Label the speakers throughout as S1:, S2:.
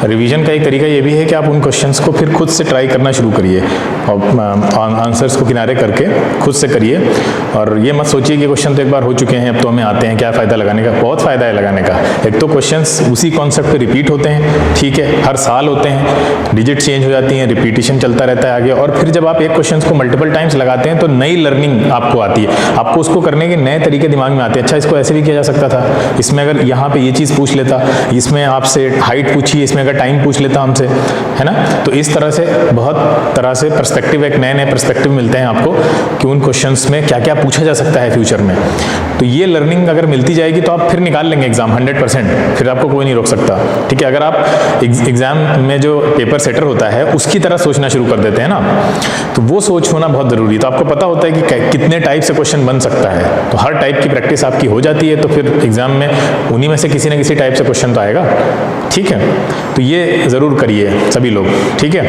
S1: Revision का एक तरीका ये भी है कि आप उन क्वेश्चंस को फिर खुद से ट्राई करना शुरू करिए और आंसर्स को किनारे करके खुद से करिए। और ये मत सोचिए कि क्वेश्चन तो एक बार हो चुके हैं अब तो हमें आते हैं, क्या फ़ायदा लगाने का। बहुत फ़ायदा है लगाने का। एक तो क्वेश्चंस उसी कॉन्सेप्ट पे रिपीट होते हैं, ठीक है, हर साल होते हैं, डिजिट चेंज हो जाती हैं, रिपीटिशन चलता रहता है आगे। और फिर जब आप एक क्वेश्चन को मल्टीपल टाइम्स लगाते हैं तो नई लर्निंग आपको आती है, आपको उसको करने के नए तरीके दिमाग में आते हैं। अच्छा, इसको ऐसे भी किया जा सकता था, इसमें अगर यहाँ पे ये चीज़ पूछ लेता, इसमें आपसे हाइट पूछी, इसमें अगर टाइम पूछ लेता हमसे, है ना। तो इस तरह से बहुत तरह से पर्सपेक्टिव, एक नए नए पर्सपेक्टिव मिलते हैं आपको कि उन क्वेश्चंस में क्या क्या पूछा जा सकता है फ्यूचर में। तो ये लर्निंग अगर मिलती जाएगी तो आप फिर निकाल लेंगे एग्जाम 100%, फिर आपको कोई नहीं रोक सकता, ठीक है। अगर आप एग्जाम में जो पेपर सेटर होता है उसकी तरह सोचना शुरू कर देते हैं ना, तो वो सोच होना बहुत जरूरी है। तो आपको पता होता है कि कितने टाइप से क्वेश्चन बन सकता है, तो हर टाइप की प्रैक्टिस आपकी हो जाती है, तो फिर एग्जाम में उन्हीं में से किसी न किसी टाइप से क्वेश्चन तो आएगा, ठीक है। तो ये जरूर करिए सभी लोग, ठीक है।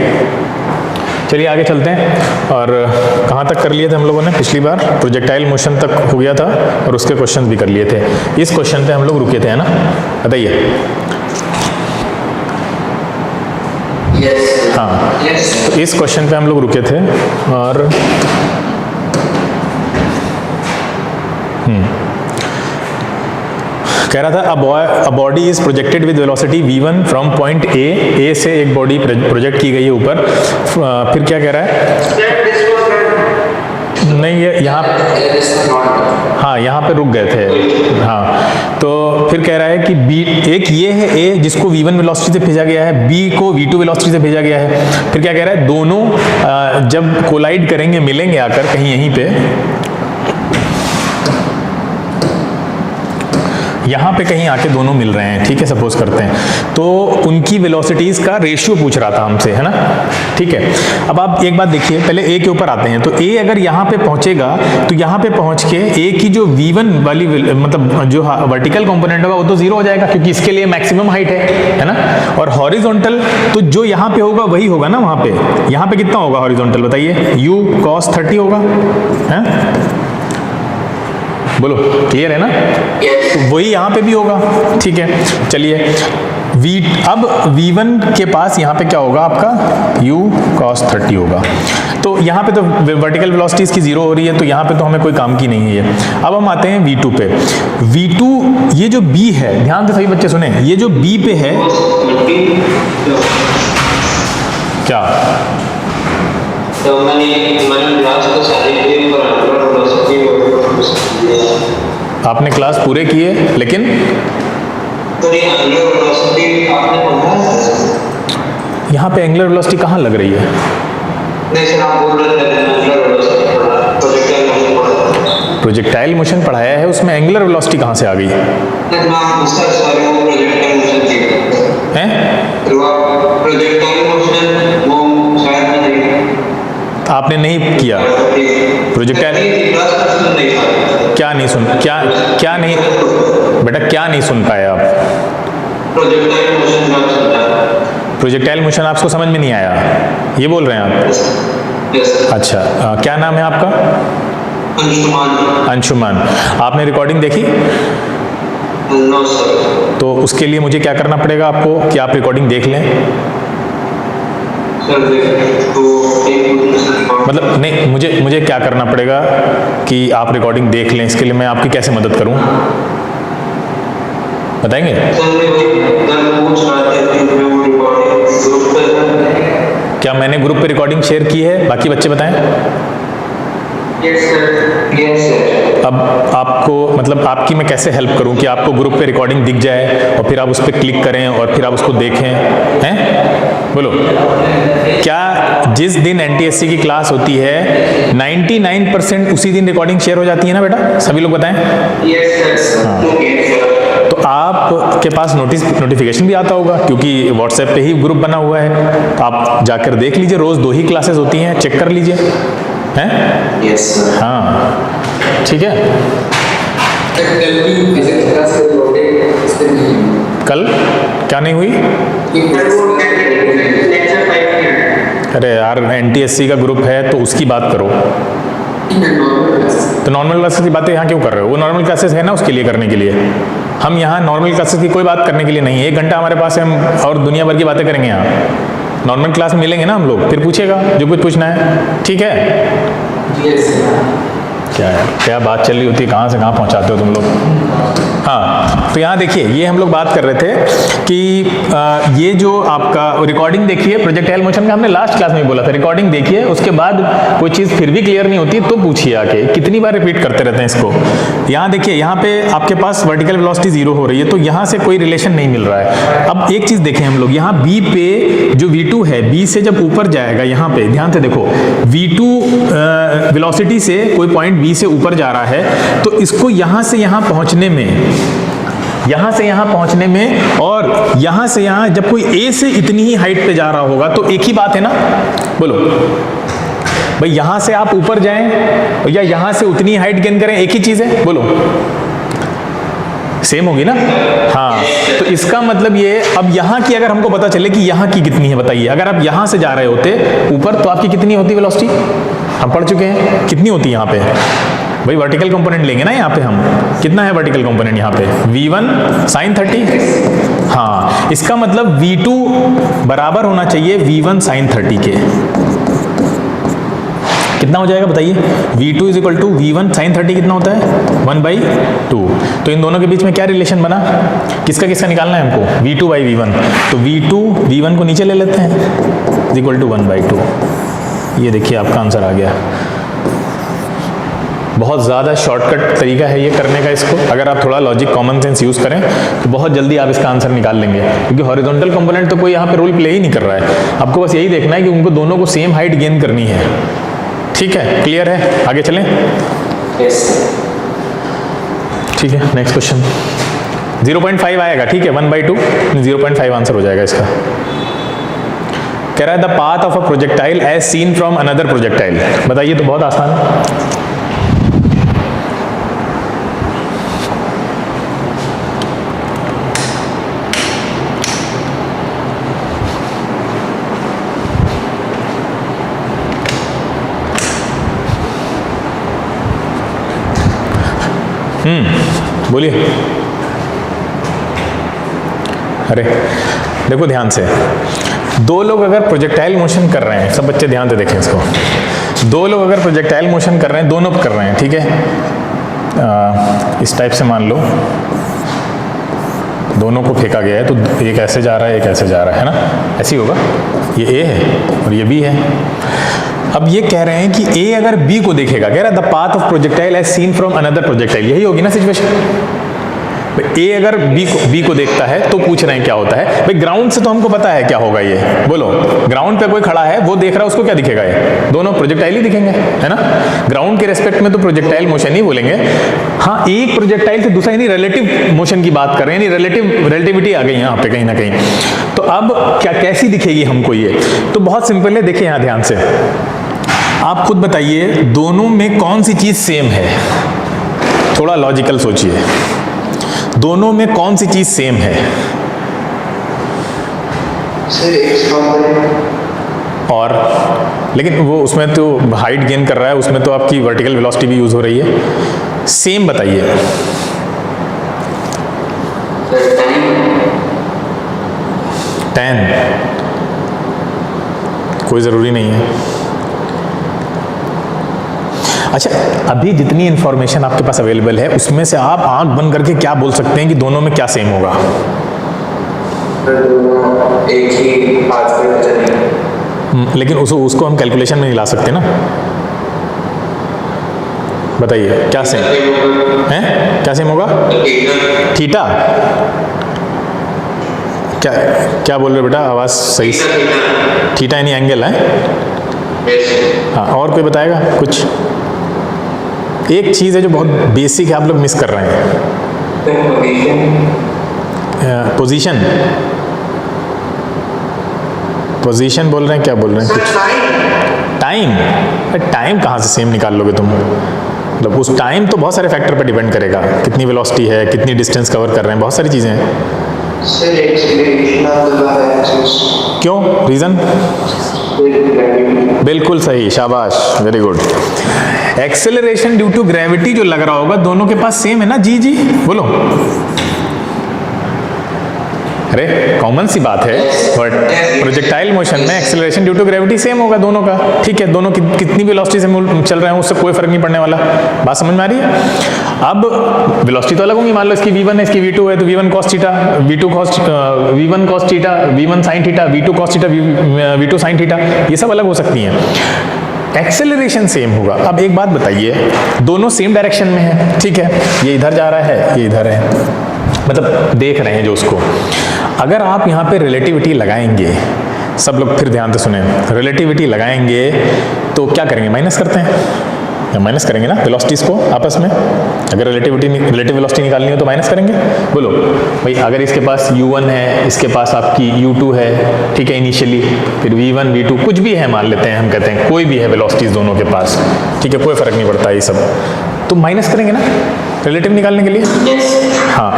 S1: चलिए आगे चलते हैं। और कहाँ तक कर लिए थे हम लोगों ने पिछली बार? प्रोजेक्टाइल मोशन तक हो गया था और उसके क्वेश्चन भी कर लिए थे। इस क्वेश्चन पे हम लोग रुके थे, है ना, बताइए। हाँ, तो इस क्वेश्चन पे हम लोग रुके थे और कह रहा था a body is projected with velocity v1 from point A से एक बॉडी प्रोजेक्ट की गई है ऊपर। फिर क्या कह रहा है? नहीं, ये यहाँ, हाँ यहाँ पे रुक गए थे। हाँ, तो फिर कह रहा है कि बी, एक ये है ए जिसको v1 वेलोसिटी से भेजा गया है, बी को v2 वेलोसिटी से भेजा गया है। फिर क्या कह रहा है? दोनों जब कोलाइड करेंगे, मिलेंगे आकर कहीं यहीं पे, यहाँ पे कहीं आके दोनों मिल रहे हैं, ठीक है, सपोज करते हैं, तो उनकी वेलोसिटीज का रेशियो पूछ रहा था हमसे, है ना, ठीक है। अब आप एक बात देखिए, पहले ए के ऊपर आते हैं। तो ए अगर यहाँ पे पहुंचेगा तो यहाँ पे पहुंच के ए की जो v1 वाली मतलब जो वर्टिकल कंपोनेंट होगा वो तो 0 हो जाएगा, क्योंकि इसके लिए मैक्सिमम हाइट है ना। और हॉरिजॉन्टल तो जो यहाँ पे होगा वही होगा ना वहाँ पे। यहाँ पे कितना होगा हॉरिजॉन्टल बताइए? u cos 30 होगा, है? बोलो, क्लियर है ना? तो वही यहाँ पे भी होगा, ठीक है। चलिए अब v1 के पास यहाँ पे क्या होगा आपका? u cos 30 होगा। तो यहाँ पे तो वर्टिकल वेलोसिटी इसकी 0 हो रही है, तो यहाँ पे तो हमें कोई काम की नहीं है। अब हम आते हैं v2 पे। v2, ये जो b है, ध्यान से सभी बच्चे सुने, ये जो b पे है क्या? तो आपने क्लास पूरे किए, लेकिन यहाँ पे एंगुलर वेलोसिटी कहाँ लग रही है? प्रोजेक्टाइल मोशन पढ़ाया है, उसमें एंगुलर वेलोसिटी कहाँ से आ गई है? आपने नहीं किया प्रोजेक्टाइल? क्या नहीं सुन, क्या नहीं बेटा, क्या नहीं सुन पाए आप? प्रोजेक्टाइल मोशन आपको समझ में नहीं आया, ये बोल रहे हैं आप? अच्छा, क्या नाम है आपका? अंशुमान। आपने रिकॉर्डिंग देखी? तो उसके लिए मुझे क्या करना पड़ेगा आपको कि आप रिकॉर्डिंग देख लें? मतलब नहीं, मुझे क्या करना पड़ेगा कि आप रिकॉर्डिंग देख लें? इसके लिए मैं आपकी कैसे मदद करूं, बताएंगे? क्या मैंने ग्रुप पे रिकॉर्डिंग शेयर की है? बाकी बच्चे बताएं। अब आपको मतलब आपकी मैं कैसे हेल्प करूं कि आपको ग्रुप पे रिकॉर्डिंग दिख जाए और फिर आप उस पर क्लिक करें और फिर आप उसको देखें, हैं? बोलो, क्या जिस दिन एनटीएससी की क्लास होती है 99% उसी दिन रिकॉर्डिंग शेयर हो जाती है ना बेटा? सभी लोग बताएं। हाँ। तो आपके पास नोटिफिकेशन भी आता होगा, क्योंकि व्हाट्सएप पे ही ग्रुप बना हुआ है। तो आप जाकर देख लीजिए, रोज 2 ही क्लासेस होती हैं, चेक कर लीजिए, हैं? Yes sir. हाँ, ठीक है। कल क्या नहीं हुई? अरे यार, एनटीएससी का ग्रुप है तो उसकी बात करो। तो नॉर्मल क्लासेस की बातें यहाँ क्यों कर रहे हो? वो नॉर्मल क्लासेस है ना उसके लिए, करने के लिए। हम यहाँ नॉर्मल क्लासेस की कोई बात करने के लिए नहीं है, 1 घंटा हमारे पास है, हम और दुनिया भर की बातें करेंगे यहाँ। नॉर्मल क्लास में मिलेंगे ना हम लोग, फिर पूछेगा जो कुछ पूछना है, ठीक है? क्या है, क्या बात चल रही होती है, कहाँ से कहाँ पहुँचाते हो तुम लोग। हाँ, तो यहाँ देखिए, ये हम लोग बात कर रहे थे कि ये जो आपका रिकॉर्डिंग देखिए, प्रोजेक्टाइल मोशन का हमने लास्ट क्लास में बोला था, रिकॉर्डिंग देखिए, उसके बाद कोई चीज़ फिर भी क्लियर नहीं होती तो पूछिए आके, कितनी बार रिपीट करते रहते हैं इसको। यहाँ देखिए, यहाँ पे आपके पास वर्टिकल वेलोसिटी 0 हो रही है, तो यहाँ से कोई रिलेशन नहीं मिल रहा है। अब एक चीज़ देखें हम लोग, यहाँ बी पे जो V2 है, बी से जब ऊपर जाएगा, यहाँ पे ध्यान से देखो, V2 वेलोसिटी से कोई पॉइंट बी से ऊपर जा रहा है, तो इसको यहाँ से यहाँ पहुँचने में, यहां से यहां पहुंचने में और यहां से यहां जब कोई ए से इतनी ही हाइट पे जा रहा होगा तो एक ही बात है ना, बोलो भाई, यहां से आप ऊपर जाएं या यहां से उतनी हाइट गेन करें, एक ही चीज है, बोलो सेम होगी ना। हाँ, तो इसका मतलब ये, अब यहाँ की अगर हमको पता चले कि यहाँ की कितनी है, बताइए, अगर आप यहाँ से जा रहे होते ऊपर तो आपकी कितनी होती वेलोसिटी, हम पढ़ चुके हैं कितनी होती है यहाँ पे भाई, वर्टिकल कंपोनेंट लेंगे ना यहाँ पे हम, कितना है वर्टिकल कंपोनेंट यहाँ पे, V1 sin 30। हाँ, इसका मतलब V2 बराबर होना चाहिए V1 sin 30 के। कितना हो जाएगा बताइए, V2 is equal to V1 sin 30 कितना होता है 1/2। तो इन दोनों के बीच में क्या रिलेशन बना, किसका किसका निकालना है हमको, V2 by V1, तो V2 V1 को नीचे ले लेते हैं, इज इक्वल टू 1/2। ये देखिए आपका आंसर आ गया। बहुत ज़्यादा शॉर्टकट तरीका है ये करने का इसको, अगर आप थोड़ा लॉजिक कॉमन सेंस यूज़ करें तो बहुत जल्दी आप इसका आंसर निकाल लेंगे, क्योंकि हॉरिजॉन्टल कंपोनेंट तो कोई यहाँ पे रोल प्ले ही नहीं कर रहा है, आपको बस यही देखना है कि उनको दोनों को सेम हाइट गेन करनी है। ठीक है, क्लियर है, आगे चलें। ठीक है, नेक्स्ट क्वेश्चन 0.5 आएगा, ठीक है, 1/2 0.5 आंसर हो जाएगा इसका। कह रहा है the path of a projectile as seen from another projectile, बताइए, तो बहुत आसान है। बोलिए। अरे देखो ध्यान से, दो लोग अगर प्रोजेक्टाइल मोशन कर रहे हैं, सब बच्चे ध्यान से देखें इसको, दो लोग अगर प्रोजेक्टाइल मोशन कर रहे हैं, दोनों कर रहे हैं, ठीक है, इस टाइप से मान लो दोनों को फेंका गया है, तो एक ऐसे जा रहा है, एक ऐसे जा रहा है ना, ऐसे ही होगा, ये ए है और ये बी है। अब ये कह रहे हैं कि ए अगर बी को देखेगा, कह रहा है the path of projectile as seen from another projectile, यही होगी ना सिचुएशन। ए अगर बी को देखता है तो पूछ रहे हैं क्या होता है भाई, ग्राउंड से तो हमको पता है क्या होगा, ये बोलो, ग्राउंड पे कोई खड़ा है, वो देख रहा है, उसको क्या दिखेगा, ये दोनों प्रोजेक्टाइल ही दिखेंगे, है ना। ग्राउंड के रेस्पेक्ट में तो प्रोजेक्टाइल मोशन ही बोलेंगे। हाँ, एक प्रोजेक्टाइल से दूसरा, यानी रिलेटिव मोशन की बात कर रहे हैं, यानी रिलेटिविटी आ गई यहाँ पे कहीं ना कहीं। तो अब क्या कैसी दिखेगी हमको ये, तो बहुत सिंपल है, देखिए यहाँ ध्यान से, आप खुद बताइए दोनों में कौन सी चीज सेम है, थोड़ा लॉजिकल सोचिए, दोनों में कौन सी चीज सेम है। और लेकिन वो उसमें तो हाइट गेन कर रहा है, उसमें तो आपकी वर्टिकल वेलोसिटी भी यूज हो रही है, सेम बताइए। tan कोई जरूरी नहीं है। अच्छा, अभी जितनी इंफॉर्मेशन आपके पास अवेलेबल है उसमें से आप आंख बंद करके क्या बोल सकते हैं कि दोनों में क्या सेम होगा?
S2: एक ही पाथ पे चलेंगे।
S1: लेकिन उसको हम कैलकुलेशन में नहीं ला सकते ना, बताइए क्या सेम है, क्या सेम होगा? थीटा। क्या बोल रहे हो बेटा, आवाज सही से, थीटा यानी एंगल है। हाँ, और कोई बताएगा कुछ? एक चीज है जो बहुत बेसिक है, आप लोग मिस कर रहे हैं, पोजीशन। पोजीशन बोल रहे हैं, क्या बोल रहे हैं कुछ? टाइम। टाइम कहाँ से सेम निकाल लोगे तुम? मतलब उस टाइम तो बहुत सारे फैक्टर पर डिपेंड करेगा, कितनी वेलोसिटी है, कितनी डिस्टेंस कवर कर रहे हैं, बहुत सारी चीजें हैं। क्यों, रीजन? बिल्कुल सही, शाबाश, very good. Acceleration due to gravity जो लग रहा होगा, दोनों के पास सेम है ना, जी जी बोलो। अरे कॉमन सी बात है, बट प्रोजेक्टाइल मोशन में acceleration due to gravity same होगा दोनों का, ठीक है, दोनों कितनी वेलोसिटी से चल रहे हैं उससे कोई फर्क नहीं पड़ने वाला। बात समझ में आ रही है? अब वेलोसिटी तो अलग होंगी, मान लो इसकी v1 है, इसकी v2 है, तो v1 cos theta, v1 cos theta, v1 sin theta, v2 cos theta, v2 sin theta, ये सब अलग हो सकती हैं। एक्सेलरेशन सेम होगा। अब एक बात बताइए, दोनों सेम डायरेक्शन में है, ठीक है, ये इधर जा रहा है, ये इधर है, मतलब देख रहे हैं जो उसको। अगर आप यहाँ पे रिलेटिविटी लगाएंगे, सब लोग फिर ध्यान से सुने, रिलेटिविटी लगाएंगे तो क्या करेंगे? माइनस करते हैं, माइनस करेंगे ना वेलोसिटीज को आपस में। अगर रिलेटिव वेलोसिटी निकालनी हो तो माइनस करेंगे। बोलो भाई, अगर इसके पास u1 है, इसके पास आपकी u2 है, ठीक है, इनिशियली, फिर v1 v2 कुछ भी है मान लेते हैं, हम कहते हैं कोई भी है वेलोसिटीज दोनों के पास, ठीक है, कोई फर्क नहीं पड़ता ये सब, तो माइनस करेंगे ना रिलेटिव निकालने के लिए। हाँ,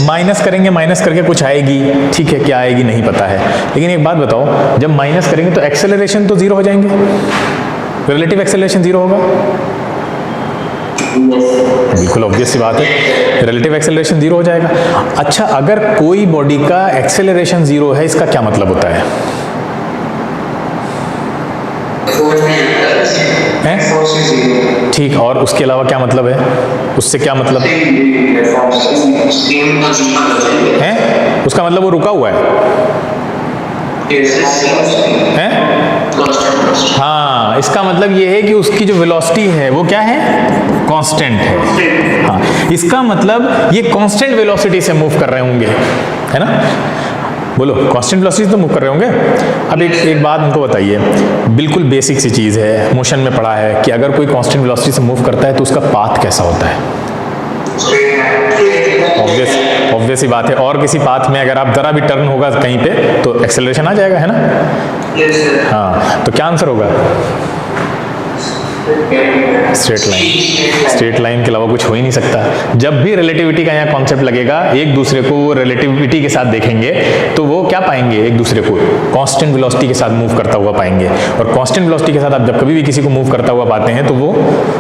S1: माइनस करेंगे, माइनस करके कुछ आएगी, ठीक है, क्या आएगी नहीं पता है, लेकिन एक बात बताओ, जब माइनस करेंगे तो एक्सेलरेशन तो जीरो हो जाएंगे, रिलेटिव एक्सेलरेशन जीरो होगा, बिल्कुल ऑब्वियस सी बात है, रिलेटिव एक्सेलरेशन जीरो हो जाएगा। अच्छा, अगर कोई बॉडी का एक्सेलरेशन जीरो है, इसका क्या मतलब होता है? ठीक, और उसके अलावा क्या मतलब है? उससे क्या मतलब है? उसका मतलब वो रुका हुआ है? हाँ, इसका मतलब ये है कि उसकी जो वेलोसिटी है वो क्या है? कांस्टेंट है। हाँ, इसका मतलब ये कांस्टेंट वेलोसिटी से मूव कर रहे होंगे, है ना? बोलो, कांस्टेंट वेलोसिटी तो मूव कर रहे होंगे। अब एक बात उनको बताइए, बिल्कुल बेसिक सी चीज़ है, मोशन में पढ़ा है कि अगर कोई कांस्टेंट वेलोसिटी से मूव करता है तो उसका पाथ कैसा होता है? ऑब्वियस ही बात है, और किसी पाथ में अगर आप जरा भी टर्न होगा कहीं पे तो एक्सेलरेशन आ जाएगा, है ना? हाँ, तो क्या आंसर होगा? Straight line. स्ट्रेट लाइन के अलावा कुछ हो ही नहीं सकता। जब भी रिलेटिविटी का यहाँ कॉन्सेप्ट लगेगा, एक दूसरे को वो रिलेटिविटी के साथ देखेंगे तो वो क्या पाएंगे? एक दूसरे को कांस्टेंट वेलोसिटी के साथ मूव करता हुआ पाएंगे, और कांस्टेंट वेलोसिटी के साथ आप जब कभी भी किसी को मूव करता हुआ पाते हैं तो वो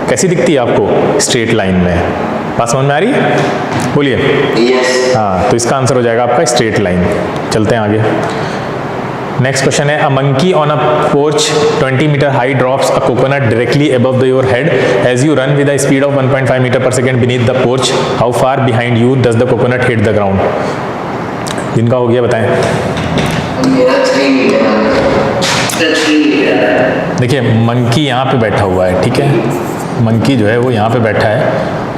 S1: कैसी दिखती है आपको? स्ट्रेट लाइन में। बात समझ में आ रही है? बोलिए। हाँ, तो इसका आंसर हो जाएगा आपका स्ट्रेट लाइन। चलते हैं आगे। नेक्स्ट क्वेश्चन है, a monkey on a porch 20 metre high drops a coconut directly above your head as you run with a speed of 1.5 metre per second beneath the porch, how far behind you does the coconut hit the ground? जिनका हो गया बताएं। देखिए, monkey यहाँ पे बैठा हुआ है, ठीक है, मंकी जो है वो यहाँ पे बैठा है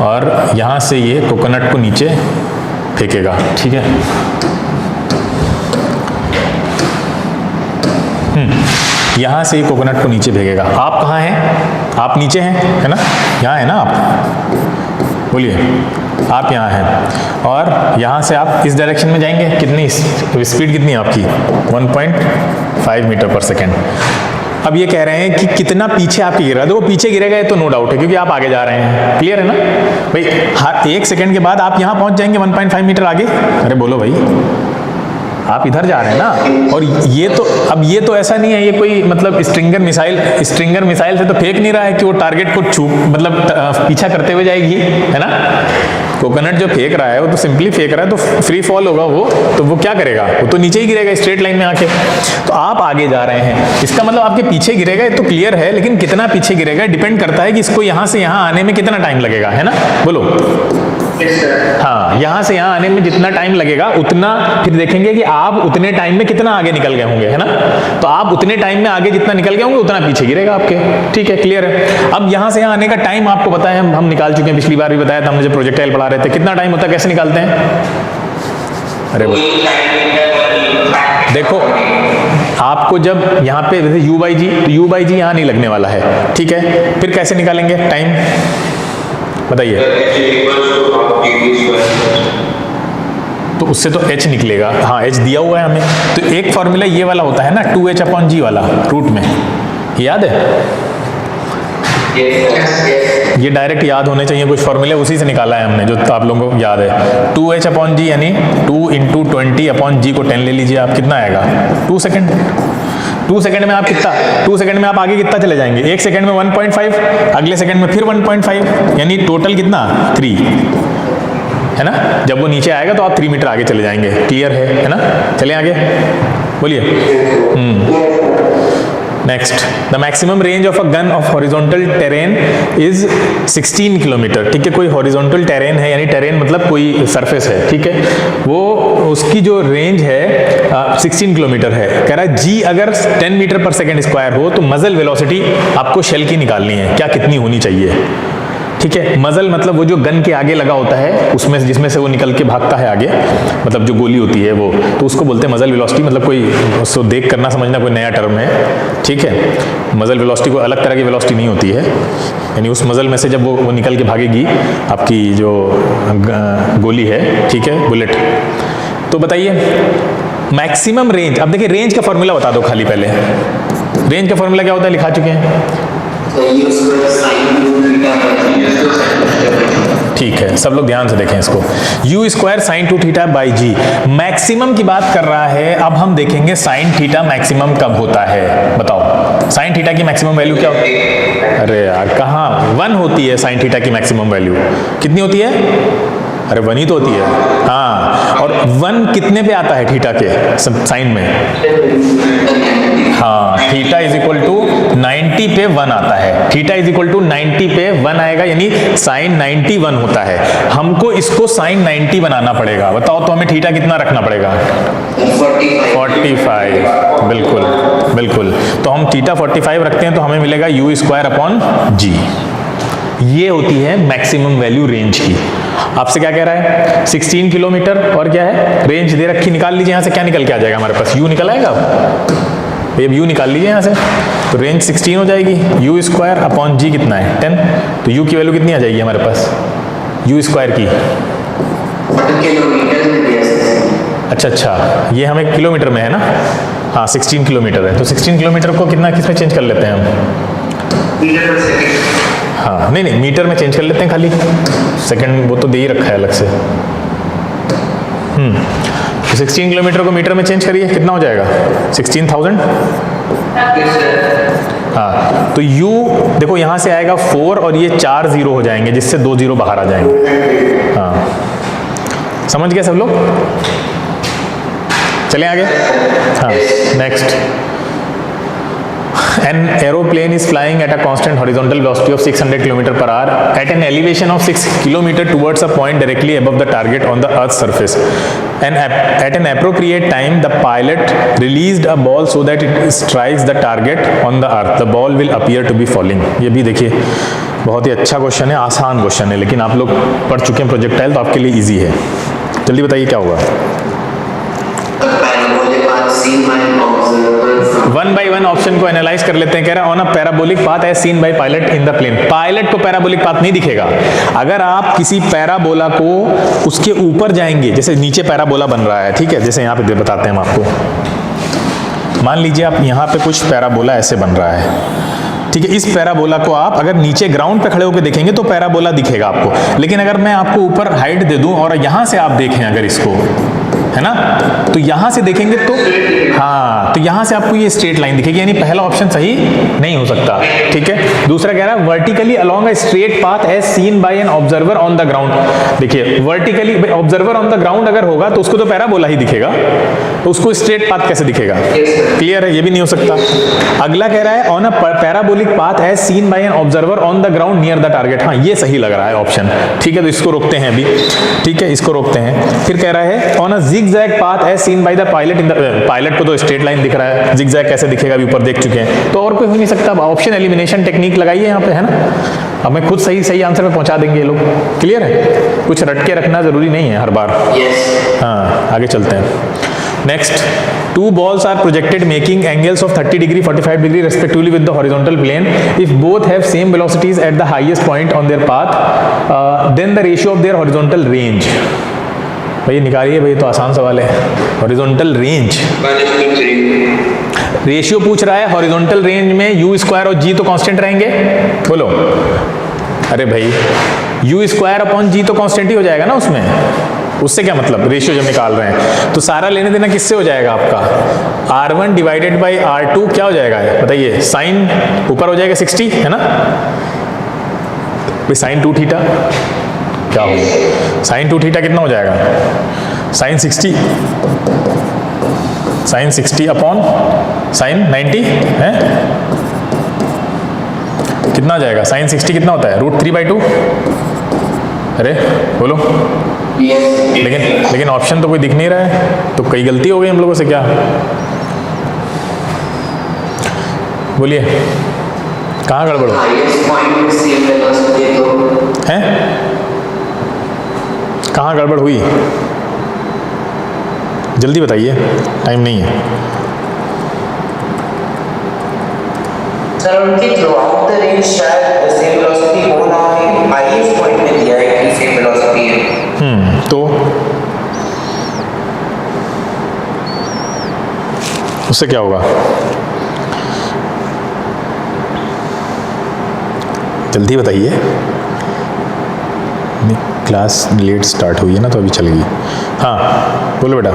S1: और यहाँ से ये कोकोनट को नीचे फेंकेगा, ठीक है। यहाँ से कोकोनट को नीचे भेजेगा। आप कहाँ हैं? आप नीचे हैं, है ना? यहाँ है ना आप? बोलिए, आप यहाँ हैं और यहाँ से आप इस डायरेक्शन में जाएंगे। कितनी स्पीड कितनी है आपकी? 1.5 मीटर पर सेकेंड। अब ये कह रहे हैं कि कितना पीछे आपके गिर रहा है। देखो, पीछे गिरेगा ये तो नो डाउट है, क्योंकि आप आगे जा रहे हैं। क्लियर है ना भाई? हर 1 सेकेंड के बाद आप यहाँ पहुँच जाएंगे 1.5 मीटर आगे। अरे बोलो भाई, आप इधर जा रहे हैं ना। और ये तो, अब ये तो ऐसा नहीं है, ये कोई मतलब स्ट्रिंगर मिसाइल से तो फेंक नहीं रहा है कि वो टारगेट को मतलब पीछा करते हुए जाएगी, है ना। कोकोनट जो फेंक रहा है वो तो सिंपली फेंक रहा है, तो फ्री फॉल होगा वो, तो वो क्या करेगा? वो तो नीचे ही गिरेगा स्ट्रेट लाइन में आके। तो आप आगे जा रहे हैं, इसका मतलब आपके पीछे गिरेगा, ये तो क्लियर है, लेकिन कितना पीछे गिरेगा डिपेंड करता है कि इसको यहाँ से यहाँ आने में कितना टाइम लगेगा, है ना। बोलो। हाँ, यहाँ से यहाँ आने में जितना टाइम लगेगा उतना, फिर देखेंगे कि आप उतने टाइम में कितना आगे निकल गए होंगे, है ना। तो आप उतने टाइम में आगे जितना निकल गए होंगे उतना पीछे गिरेगा आपके। ठीक है, क्लियर है। अब यहाँ से यहाँ आने का टाइम आपको पता है, हम निकाल चुके हैं, पिछली बार भी बताया था, हम मुझे प्रोजेक्टाइल पढ़ा रहे थे। कितना टाइम होता है, कैसे निकालते हैं? अरे देखो, आपको जब यहाँ पे जैसे u बाई जी, तो u बाई जी यहाँ नहीं लगने वाला है, ठीक है। फिर कैसे निकालेंगे टाइम, बताइए। तो उससे तो h निकलेगा। हाँ, h दिया हुआ है हमें, तो एक फॉर्मूला ये वाला होता है ना, 2h/g वाला रूट में, याद है? ये डायरेक्ट याद होने चाहिए कुछ फॉर्मूले, उसी से निकाला है हमने, जो आप लोगों को याद है। 2h/g यानी 2 × 20/g को 10 ले लीजिए आप, कितना आएगा? 2 सेकेंड। 2 सेकेंड में आप कितना, 2 सेकेंड में आप आगे कितना चले जाएंगे? 1 सेकेंड में 1.5, अगले सेकेंड में फिर 1.5, यानी टोटल कितना? 3, है ना। जब वो नीचे आएगा तो आप 3 मीटर आगे चले जाएंगे, क्लियर है ना। चलें आगे, बोलिए। Next, the maximum range of a gun of horizontal terrain is 16 kilometre. ठीक है, कोई हॉरिजॉन्टल टेरेन है, यानी टेरेन मतलब कोई सरफेस है, ठीक है, वो उसकी जो रेंज है 16 किलोमीटर है। कह रहा है जी अगर 10 मीटर पर सेकेंड स्क्वायर हो तो मजल वेलोसिटी आपको शेल की निकालनी है, क्या कितनी होनी चाहिए। ठीक है, मजल मतलब वो जो गन के आगे लगा होता है उसमें, जिसमें से वो निकल के भागता है आगे, मतलब जो गोली होती है वो, तो उसको बोलते हैं मजल वेलोसिटी। मतलब कोई उसको देख करना समझना कोई नया टर्म है, ठीक है। मजल वेलोसिटी को अलग तरह की वेलोसिटी नहीं होती है, यानी उस मजल में से जब वो निकल के भागेगी आपकी जो गोली है, ठीक है, बुलेट। तो बताइए मैक्सिमम रेंज। अब देखिए रेंज का फॉर्मूला बता दो खाली पहले। रेंज का फॉर्मूला क्या होता है, लिखा चुके हैं। ठीक है, सब लोग ध्यान से देखें इसको। u square sine 2 theta by G. Maximum की बात कर रहा है। अब हम देखेंगे साइन थीटा मैक्सिमम कब होता है, बताओ। साइन थीटा की मैक्सिमम वैल्यू क्या होती है? अरे यार कहाँ, 1 होती है साइन थीटा की मैक्सिमम वैल्यू। कितनी होती है? अरे 1 ही तो होती है। हाँ, और 1 कितने पे आता है थीटा के साइन में? हाँ, थीटा इज इक्वल टू 90 पे 1 आता है। थीटा इज इक्वल टू 90 पे 1 आएगा, यानी साइन 91 होता है। हमको इसको साइन 90 बनाना पड़ेगा। बताओ तो हमें थीटा कितना रखना पड़ेगा? 45। बिल्कुल बिल्कुल। तो हम थीटा 45 रखते हैं तो हमें मिलेगा u स्क्वायर अपॉन जी। ये होती है मैक्सिमम वैल्यू रेंज की। आपसे क्या कह रहा है? 16 किलोमीटर और क्या है, रेंज दे रखी। निकाल लीजिए यहाँ से, क्या निकल के आ जाएगा हमारे पास? u निकल आएगा। अब u निकाल लीजिए यहाँ से, तो रेंज 16 हो जाएगी। u स्क्वायर अपॉन जी कितना है? 10। तो u की वैल्यू कितनी आ जाएगी हमारे पास u स्क्वायर की? अच्छा, ये हमें किलोमीटर में है ना। हाँ 16 किलोमीटर है, तो 16 किलोमीटर को कितना, किस में चेंज कर लेते हैं हम? हाँ नहीं, मीटर में चेंज कर लेते हैं खाली। सेकंड वो तो दे ही रखा है अलग से। तो 16 किलोमीटर को मीटर में चेंज करिए, कितना हो जाएगा? 16,000। हाँ, तो u देखो यहाँ से आएगा 4 और ये 4 जीरो हो जाएंगे, जिससे 2 जीरो बाहर आ जाएंगे। हाँ, समझ गए सब लोग? चलें आगे। हाँ, next. An aeroplane is flying at a constant horizontal velocity of 600 km per hour at an elevation of 6 km towards a point directly above the target on the Earth's surface. And at an appropriate time, the pilot released a ball so that it strikes the target on the Earth. The ball will appear to be falling. ये भी देखिए बहुत ही अच्छा question है, आसान question है, लेकिन आप लोग पढ़ चुके हैं प्रोजेक्टाइल तो आपके लिए इजी है। जल्दी बताइए क्या होगा। 1 by 1 ऑप्शन को एनालाइज कर लेते हैं। कह रहा है on a parabolic path as seen by pilot in the plane. Pilot को पैराबोलिक पाथ नहीं दिखेगा। अगर आप किसी पैराबोला को उसके ऊपर जाएंगे, जैसे नीचे पैराबोला बन रहा है, ठीक है, जैसे यहाँ पे बताते हैं हम आपको। मान लीजिए आप यहाँ पे कुछ पैराबोला ऐसे बन रहा है, ठीक है। इस पैराबोला को आप अगर नीचे ग्राउंड पे खड़े होकर देखेंगे तो पैराबोला दिखेगा आपको, लेकिन अगर मैं आपको ऊपर हाइट दे दूं और यहाँ से आप देखें अगर इसको, है ना, तो यहां से देखेंगे तो हाँ, तो यहां से आपको ये स्ट्रेट लाइन दिखेगी, यानी पहला ऑप्शन सही नहीं हो सकता, ठीक है। दूसरा कह रहा है vertically along a straight path as seen by an observer on the ground. देखिए vertically observer on the ground अगर होगा तो उसको तो पैराबोला ही दिखेगा, तो उसको स्ट्रेट पाथ कैसे दिखेगा? क्लियर है, ये भी नहीं हो सकता। अगला कह रहा है on a parabolic path as seen by an observer on the ground near the target. हाँ, ये सही लग रहा है ऑप्शन, ठीक है, तो इसको रोकते हैं अभी, ठीक है, इसको रोकते हैं। फिर कह रहा है on a zigzag path as seen by the pilot in the, pilot को तो स्ट्रेट लाइन दिख रहा है, जिगजैग कैसे दिखेगा अभी ऊपर देख चुके हैं, तो और कोई हो नहीं सकता। ऑप्शन एलिमिनेशन टेक्निक लगाइए यहाँ पे, है ना, हमें खुद सही आंसर पे पहुंचा देंगे ये लोग। क्लियर है, कुछ रट के रखना जरूरी नहीं है हर बार। हाँ, आगे चलते हैं। Next, two balls are projected making angles of 30 degree, 45 degree respectively with the horizontal plane. If both have same velocities at the highest point on their path, then the ratio of their horizontal range. भाई निकालिए भाई, तो आसान सवाल है। Horizontal range ratio पूछ रहा है। हॉरिजॉन्टल रेंज में u स्क्वायर और g तो कांस्टेंट रहेंगे, बोलो। अरे भाई u स्क्वायर अपॉन g तो कांस्टेंट ही हो जाएगा ना उसमें, उससे क्या मतलब, रेशियो जब निकाल रहे हैं तो सारा लेने देना किससे हो जाएगा आपका? R1 डिवाइडेड बाई R2 क्या हो जाएगा बताइए? साइन ऊपर हो जाएगा 60, है ना, साइन 2 थीटा, क्या होगा? साइन 2 थीटा कितना हो जाएगा? साइन 60 अपॉन साइन 90 है, कितना आ जाएगा? साइन 60 कितना होता है? √3/2। अरे बोलो, लेकिन ऑप्शन तो कोई दिख नहीं रहा है, तो कई गलती हो गई हम लोगों से क्या? बोलिए, कहाँ गड़बड़ हो? हैं? कहाँ गड़बड़ हुई? जल्दी बताइए, टाइम नहीं है।
S2: सर उनकी थ्रूआउट द रेंज शायद सेम वेलोसिटी हो ना हो, हाईएस्ट पॉइंट में दिया है कि सेम वेलोसिटी है।
S1: तो उससे क्या होगा? जल्दी बताइए, क्लास लेट स्टार्ट हुई है ना, तो अभी चलेगी। हाँ बोलो बेटा।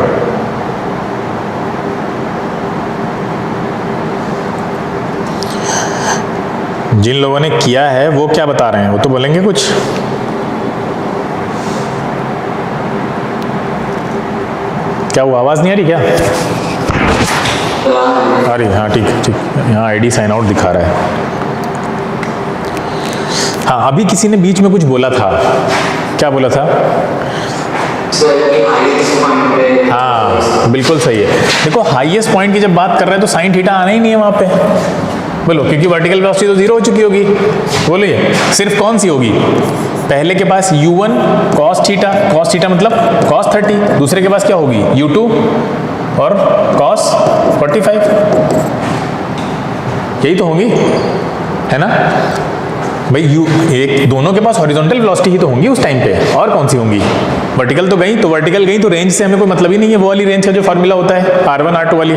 S1: जिन लोगों ने किया है वो क्या बता रहे हैं, वो तो बोलेंगे कुछ। क्या वो आवाज़ नहीं आ रही क्या? आ रही, हाँ ठीक ठीक, यहाँ आईडी साइन आउट दिखा रहा है। हाँ अभी किसी ने बीच में कुछ बोला था, क्या बोला था? हाँ बिल्कुल सही है। देखो हाईएस्ट पॉइंट की जब बात कर रहे हैं तो साइन थीटा आना ही नहीं है वहाँ पे, बोलो, क्योंकि वर्टिकल वेलोसिटी तो 0 हो चुकी होगी। बोलिए, सिर्फ कौन सी होगी? पहले के पास u1 cos थीटा मतलब cos 30, दूसरे के पास क्या होगी? u2 और cos 45, यही तो होगी, है ना भाई? एक दोनों के पास हॉरिजॉन्टल वेलोसिटी ही तो होंगी उस टाइम पे, और कौन सी होंगी? वर्टिकल तो गई, तो वर्टिकल गई तो रेंज से हमें कोई मतलब ही नहीं है। वो वाली रेंज का जो फार्मूला होता है R1 R2 वाली,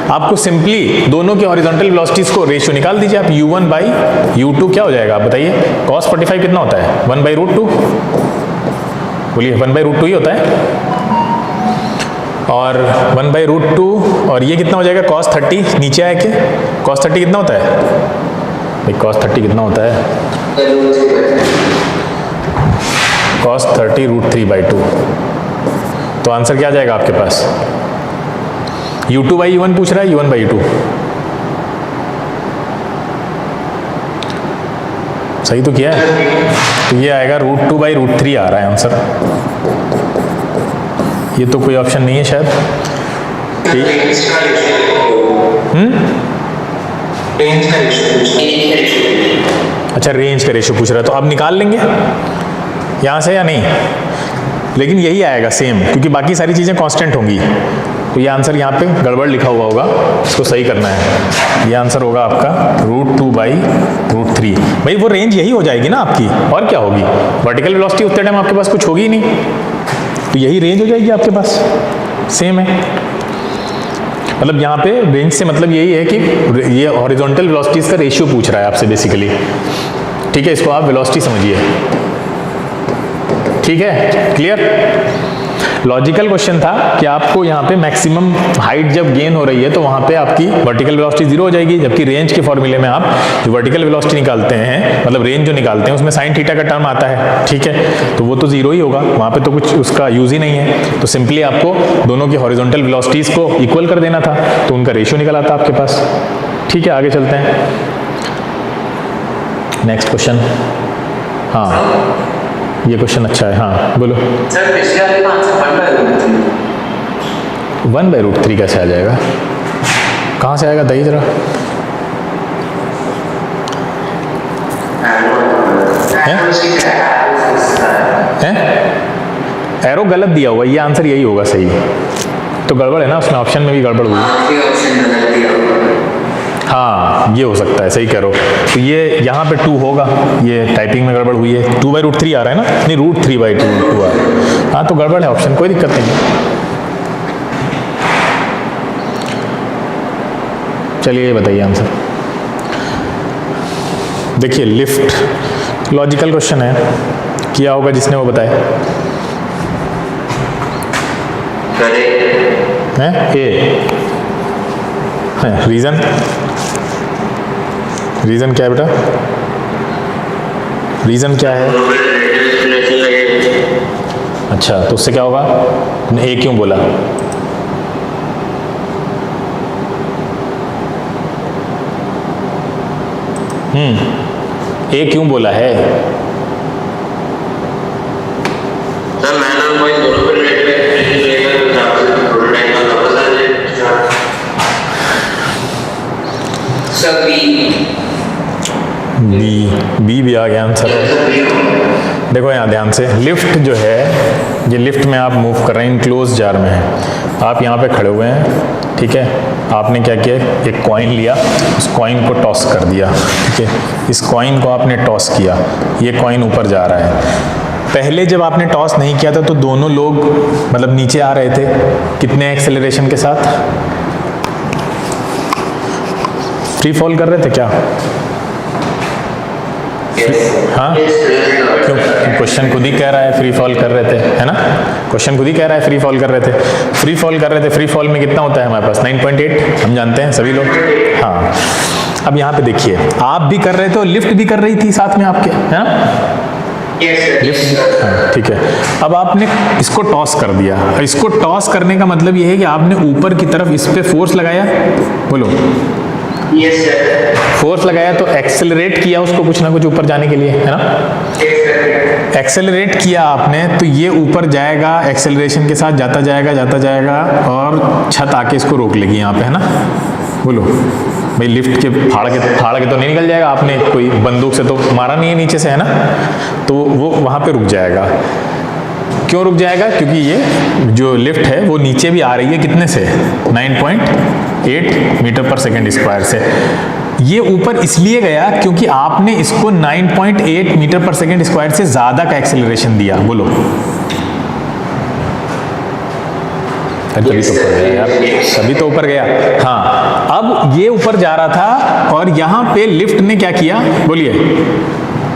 S1: आपको सिंपली दोनों के हॉरिजॉन्टल वेलोसिटीज को रेशियो निकाल दीजिए आप। u1/u2 क्या हो जाएगा आप बताइए? cos 45 कितना होता है? 1/√2। बोलिए, 1/√2 ही होता है, और 1/√2, और ये कितना हो जाएगा? cos 30 नीचे आए के, cos 30 कितना होता है भाई? cos 30 कितना होता है? cos 30 √3/2। तो आंसर क्या आ जाएगा आपके पास? u2/u1 पूछ रहा है, u1/u2। सही तो किया है, तो ये आएगा √2/√3 आ रहा है आंसर। ये तो कोई ऑप्शन नहीं है शायद। अच्छा रेंज का रेशियो पूछ रहा है, तो अब निकाल लेंगे यहाँ से या नहीं? लेकिन यही आएगा सेम, क्योंकि बाकी सारी चीज़ें कांस्टेंट होंगी। तो ये आंसर यहाँ पे गड़बड़ लिखा हुआ होगा, इसको सही करना है। ये आंसर होगा आपका √2/√3। भाई वो रेंज यही हो जाएगी ना आपकी, और क्या होगी? वर्टिकल वेलोसिटी उतने टाइम आपके पास कुछ होगी ही नहीं, तो यही रेंज हो जाएगी आपके पास, सेम है। मतलब यहाँ पे रेंज से मतलब यही है कि ये हॉरिजॉन्टल वेलोसिटीज का रेशियो पूछ रहा है आपसे बेसिकली। ठीक है, इसको आप वेलोसिटी समझिए। ठीक है, क्लियर? लॉजिकल क्वेश्चन था कि आपको यहाँ पे मैक्सिमम हाइट जब गेन हो रही है तो वहाँ पे आपकी वर्टिकल वेलोसिटी 0 हो जाएगी, जबकि रेंज के फॉर्मूले में आप जो वर्टिकल वेलोसिटी निकालते हैं, मतलब रेंज जो निकालते हैं, उसमें साइन थीटा का टर्म आता है। ठीक है, तो वो तो 0 ही होगा, वहाँ पे तो कुछ उसका यूज ही नहीं है। तो सिंपली आपको दोनों की हॉरिजॉन्टल वेलोसिटीज को इक्वल कर देना था, तो उनका रेशियो निकल आता आपके पास। ठीक है, आगे चलते हैं। Next question. हाँ ये क्वेश्चन अच्छा है। हाँ बोलो।
S2: सर पिछले वाले का आंसर
S1: 1/√3 कैसे आ जाएगा? कहाँ से आएगा बताइए जरा। एरो गलत दिया हुआ, ये आंसर यही होगा सही, तो गड़बड़ है ना उसमें, ऑप्शन में भी गड़बड़ हुई। हाँ ये हो सकता है, सही कह रहे हो। तो ये यहाँ पे 2 होगा, ये टाइपिंग में गड़बड़ हुई है। 2/√3 आ रहा है ना, नहीं √3/2 आ रहा है। हाँ तो गड़बड़ है ऑप्शन, कोई दिक्कत नहीं। चलिए ये बताइए आंसर। देखिए लिफ्ट लॉजिकल क्वेश्चन है, किया होगा जिसने वो बताया है। ए रीजन, रीजन क्या है बेटा? रीजन क्या है? अच्छा, तो उससे क्या होगा? तुमने ए क्यों बोला? ए क्यों बोला है?
S2: सर मैंने कोई दोनों पे रेट पे रहेगा तो आपसे प्रोडक्ट एंगल वापस आ जाए। सर
S1: बी भी आ गया आंसर। देखो यहाँ ध्यान से, लिफ्ट जो है, ये लिफ्ट में आप मूव कर रहे हैं, इनक्लोज जार में है, आप यहाँ पे खड़े हुए हैं, ठीक है। आपने क्या किया, एक कॉइन लिया, उस कॉइन को टॉस कर दिया, ठीक है। इस कॉइन को आपने टॉस किया, ये कॉइन ऊपर जा रहा है। पहले जब आपने टॉस नहीं किया था तो दोनों लोग मतलब नीचे आ रहे थे, कितने एक्सेलरेशन के साथ? फ्री फॉल कर रहे थे क्या? हाँ, क्यों? क्वेश्चन खुद ही कह रहा है फ्री फॉल कर रहे थे, है ना? क्वेश्चन खुद ही कह रहा है फ्री फॉल कर रहे थे। फ्री फॉल कर रहे थे, फ्री फॉल में कितना होता है हमारे पास? 9.8, हम जानते हैं सभी लोग। हाँ, अब यहाँ पे देखिए, आप भी कर रहे थे और लिफ्ट भी कर रही थी साथ में आपके, है ना? लिफ्ट, हाँ, ठीक है। अब आपने इसको टॉस कर दिया। इसको टॉस करने का मतलब ये है कि आपने ऊपर की तरफ इस पे फोर्स लगाया, बोलो।
S2: Yes sir.
S1: फोर्स लगाया तो एक्सेलरेट किया उसको कुछ ना कुछ ऊपर जाने के लिए, है ना? एक्सेलरेट किया आपने तो ये ऊपर जाएगा, एक्सेलरेशन के साथ जाता जाएगा और छत आके इसको रोक लेगी यहाँ पे, है ना? बोलो भाई, लिफ्ट के फाड़ के तो नहीं निकल जाएगा, आपने कोई बंदूक से तो मारा नहीं है नीचे से, है ना? तो वो वहाँ पे रुक जाएगा। क्यों रुक जाएगा? क्योंकि ये जो लिफ्ट है वो नीचे भी आ रही है, कितने से? 9.8 मीटर पर सेकेंड स्क्वायर से। ये ऊपर इसलिए गया क्योंकि आपने इसको 9.8 मीटर पर सेकेंड स्क्वायर से ज्यादा का एक्सेलरेशन दिया। बोलो, तभी तो ऊपर गया यार, तभी तो ऊपर गया। हाँ, अब ये ऊपर जा रहा था और यहाँ पे लिफ्ट ने क्या किया? बोलिए,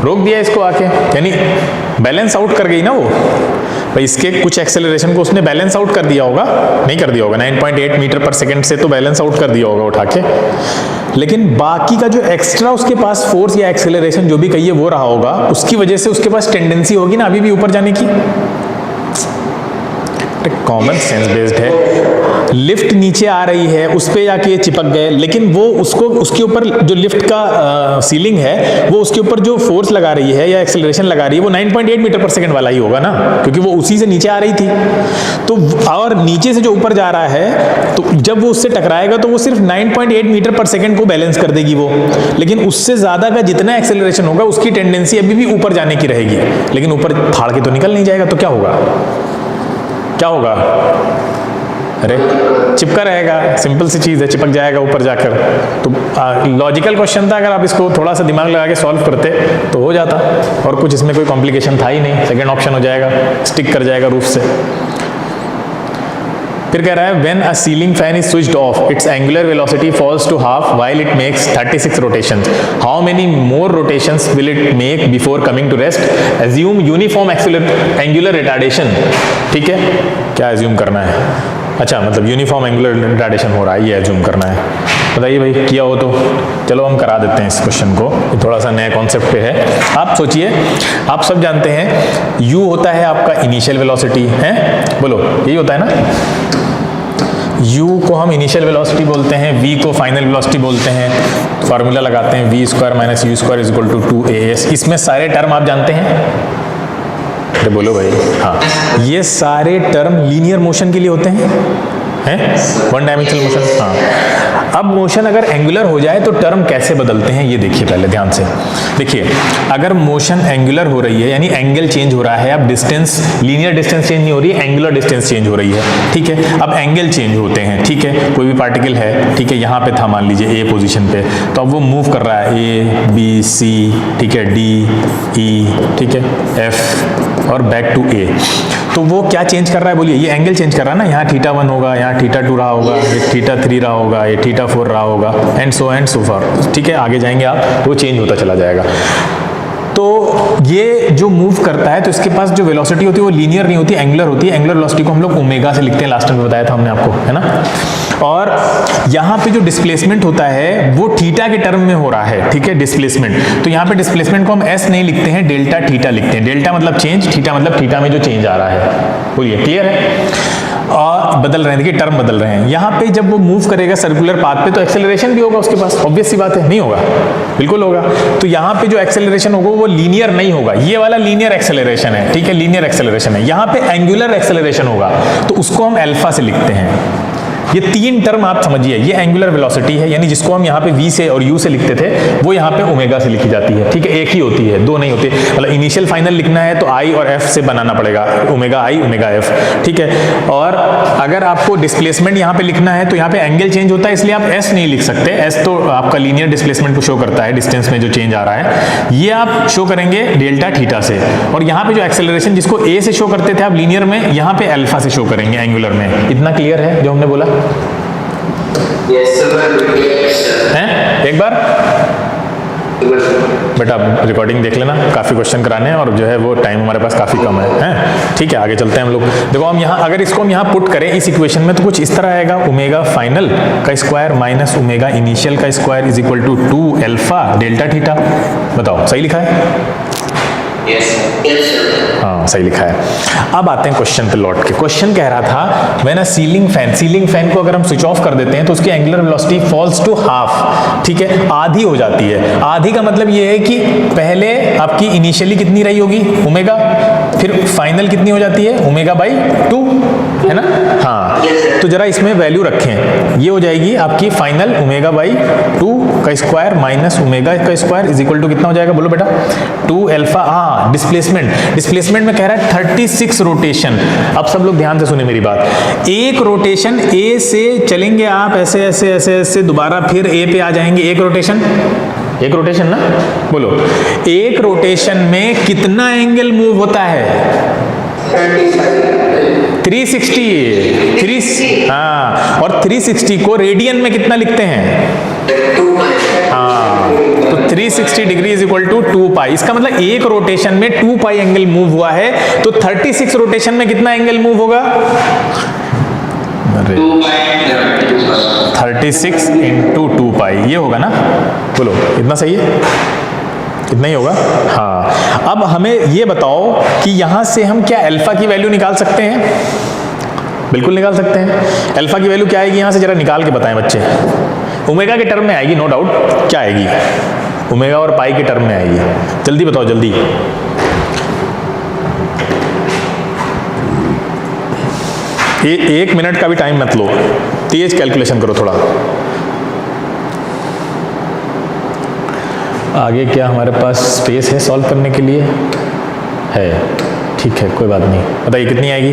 S1: रोक दिया इसको आके, यानी बैलेंस आउट कर गई ना वो। भाई इसके कुछ एक्सेलरेशन को उसने बैलेंस आउट कर दिया होगा, नहीं कर दिया होगा? 9.8 मीटर पर सेकंड से तो बैलेंस आउट कर दिया होगा उठा के, लेकिन बाकी का जो एक्स्ट्रा उसके पास फोर्स या एक्सेलरेशन जो भी कहिए वो रहा होगा, उसकी वजह से उसके पास टेंडेंसी होगी ना अभी भी ऊपर जाने की। कॉमन सेंस बेस्ड है। लिफ्ट नीचे आ रही है, उस पे जाके ये चिपक गए, लेकिन वो उसको उसके ऊपर जो लिफ्ट का सीलिंग है वो उसके ऊपर जो फोर्स लगा रही है या एक्सेलरेशन लगा रही है वो 9.8 मीटर पर सेकंड वाला ही होगा ना, क्योंकि वो उसी से नीचे आ रही थी। तो और नीचे से जो ऊपर जा रहा है तो जब वो उससे टकराएगा तो वो सिर्फ 9.8 मीटर पर सेकंड को बैलेंस कर देगी वो, लेकिन उससे ज्यादा का जितना एक्सेलरेशन होगा उसकी टेंडेंसी अभी भी ऊपर जाने की रहेगी, लेकिन ऊपर फाड़ के तो निकल नहीं जाएगा। तो क्या होगा? क्या होगा? अरे चिपका रहेगा, सिंपल सी चीज है, चिपक जाएगा ऊपर जाकर। तो लॉजिकल क्वेश्चन था, अगर आप इसको थोड़ा सा दिमाग लगा के सॉल्व करते तो हो जाता, और कुछ इसमें कोई कॉम्प्लिकेशन था ही नहीं। सेकंड ऑप्शन हो जाएगा, स्टिक कर जाएगा रूफ से। फिर कह रहा है when a ceiling fan is switched off its angular velocity falls to half while it makes 36 rotations. How many more rotations will it make before coming to rest? Assume uniform angular retardation. ठीक है, क्या assume करना है? अच्छा, मतलब uniform angular retardation हो रहा है, ये एज्यूम करना है। बताइए भाई, किया हो तो चलो हम करा देते हैं इस क्वेश्चन को, थोड़ा सा नया कॉन्सेप्ट पे है। आप सोचिए, आप सब जानते हैं u होता है आपका इनिशियल वेलोसिटी है, बोलो यही होता है ना। u को हम इनिशियल वेलोसिटी बोलते हैं, v को फाइनल वेलोसिटी बोलते हैं। फार्मूला लगाते हैं v square minus u square is equal to 2as। इसमें सारे टर्म आप जानते हैं? अरे बोलो भाई। हाँ, ये सारे टर्म लीनियर मोशन के लिए होते हैं, वन डायमेंशनल मोशन। हाँ, अब मोशन अगर एंगुलर हो जाए तो टर्म कैसे बदलते हैं ये देखिए पहले ध्यान से। देखिए, अगर मोशन एंगुलर हो रही है यानी एंगल चेंज हो रहा है, अब डिस्टेंस, लीनियर डिस्टेंस चेंज नहीं हो रही है, एंगुलर डिस्टेंस चेंज हो रही है। ठीक है, अब एंगल चेंज होते हैं। ठीक है, कोई भी पार्टिकल है, ठीक है, यहाँ पे था मान लीजिए ए पोजीशन पे, तो अब वो मूव कर रहा है ए बी सी, ठीक है, डी ई, ठीक है, एफ और बैक टू ए। तो वो क्या चेंज कर रहा है? बोलिए, ये एंगल चेंज कर रहा है ना। यहाँ θ1 होगा, यहाँ θ2 रहा होगा, ये θ3 रहा होगा, ये θ4 रहा होगा, एंड सो फॉर। ठीक है, आगे जाएंगे आप तो वो चेंज होता चला जाएगा। तो ये जो मूव करता है तो इसके पास जो वेलोसिटी होती है वो लीनियर नहीं होती, एंगुलर होती है। एंगुलर वेलोसिटी को हम लोग ओमेगा से लिखते हैं, लास्ट टाइम में बताया था हमने आपको, है ना। और यहाँ पे जो डिस्प्लेसमेंट होता है वो थीटा के टर्म में हो रहा है, ठीक है, डिस्प्लेसमेंट। तो यहाँ पे डिस्प्लेसमेंट को हम एस नहीं लिखते हैं, डेल्टा थीटा लिखते हैं। डेल्टा मतलब चेंज, थीटा मतलब थीटा में जो चेंज आ रहा है। बोलिए क्लियर है? और बदल रहे हैं, देखिए टर्म बदल रहे हैं। यहाँ पे जब वो मूव करेगा सर्कुलर पाथ पे तो एक्सेलरेशन भी होगा उसके पास, ऑब्वियस सी बात है, नहीं होगा? बिल्कुल होगा। तो यहाँ पे जो एक्सेलरेशन होगा वो लीनियर नहीं होगा, ये वाला लीनियर एक्सेलरेशन है, ठीक है, लीनियर एक्सेलरेशन है। यहाँ पे एंगुलर एक्सेलरेशन होगा तो उसको हम अल्फा से लिखते हैं। ये तीन टर्म आप समझिए, ये एंगुलर वेलोसिटी है, यानी जिसको हम यहाँ पे v से और u से लिखते थे वो यहाँ पे ओमेगा से लिखी जाती है, ठीक है, एक ही होती है, दो नहीं होती। मतलब इनिशियल फाइनल लिखना है तो i और f से बनाना पड़ेगा, ओमेगा i ओमेगा f, ठीक है। और अगर आपको डिस्प्लेसमेंट यहाँ पे लिखना है तो यहाँ पे एंगल चेंज होता है, इसलिए आप s नहीं लिख सकते। s तो आपका लीनियर डिस्प्लेसमेंट को शो करता है, डिस्टेंस में जो चेंज आ रहा है, ये आप शो करेंगे डेल्टा थीटा से। और यहाँ पे जो एक्सेलरेशन जिसको a से शो करते थे आप लीनियर में, यहाँ पे अल्फा से शो करेंगे एंगुलर में। इतना क्लियर है जो हमने बोला? हैं? एक बार बेटा रिकॉर्डिंग देख लेना, काफ़ी क्वेश्चन कराने हैं और जो है वो टाइम हमारे पास काफ़ी कम है, ठीक है। आगे चलते हैं हम लोग। देखो हम यहाँ, अगर इसको हम यहाँ पुट करें इस इक्वेशन में तो कुछ इस तरह आएगा, ओमेगा फाइनल का स्क्वायर माइनस ओमेगा इनिशियल का square is equal to 2 alpha delta theta. बताओ सही लिखा है? हाँ सही लिखा है। अब आते हैं क्वेश्चन पे लौट के। क्वेश्चन कह रहा था व्हेन अ सीलिंग फैन को अगर हम स्विच ऑफ कर देते हैं तो उसकी angular velocity falls to half, ठीक है, आधी हो जाती है। आधी का मतलब ये है कि पहले आपकी इनिशियली कितनी रही होगी ओमेगा, फिर फाइनल कितनी हो जाती है ओमेगा बाई 2, है ना। हाँ तो जरा इसमें वैल्यू रखें, ये हो जाएगी आपकी फाइनल ओमेगा बाई 2 का स्क्वायर माइनस ओमेगा का स्क्वायर इज इक्वल टू कितना हो जाएगा, बोलो बेटा? 2 अल्फा। हाँ डिस्प्लेसमेंट में कह रहा है 36 रोटेशन। अब सब लोग ध्यान से सुने मेरी बात। एक रोटेशन ए से चलेंगे आप ऐसे ऐसे ऐसे ऐसे, दोबारा फिर ए पे आ जाएंगे। एक रोटेशन ना, बोलो एक रोटेशन में कितना एंगल मूव होता है? 360। हाँ, और 360 को रेडियन में कितना लिखते हैं? हाँ, तो 360 डिग्री इज इक्वल टू 2 पाई। इसका मतलब एक रोटेशन में 2 पाई एंगल मूव हुआ है, तो 36 रोटेशन में कितना एंगल मूव होगा? 36 इंटू 2 पाई, ये होगा ना, बोलो इतना सही है? इतना ही होगा। हाँ, अब हमें ये बताओ कि यहां से हम क्या अल्फा की वैल्यू निकाल सकते हैं? बिल्कुल निकाल सकते हैं। अल्फा की वैल्यू क्या आएगी यहां से, जरा निकाल के बताएं बच्चे। ओमेगा के टर्म में आएगी, नो डाउट। क्या आएगी? ओमेगा और पाई के टर्म में आएगी। जल्दी बताओ जल्दी। एक मिनट का भी टाइम मत लो, तेज कैलकुलेशन करो थोड़ा। आगे क्या हमारे पास स्पेस है सॉल्व करने के लिए? है, ठीक है, कोई बात नहीं। बताइए कितनी आएगी?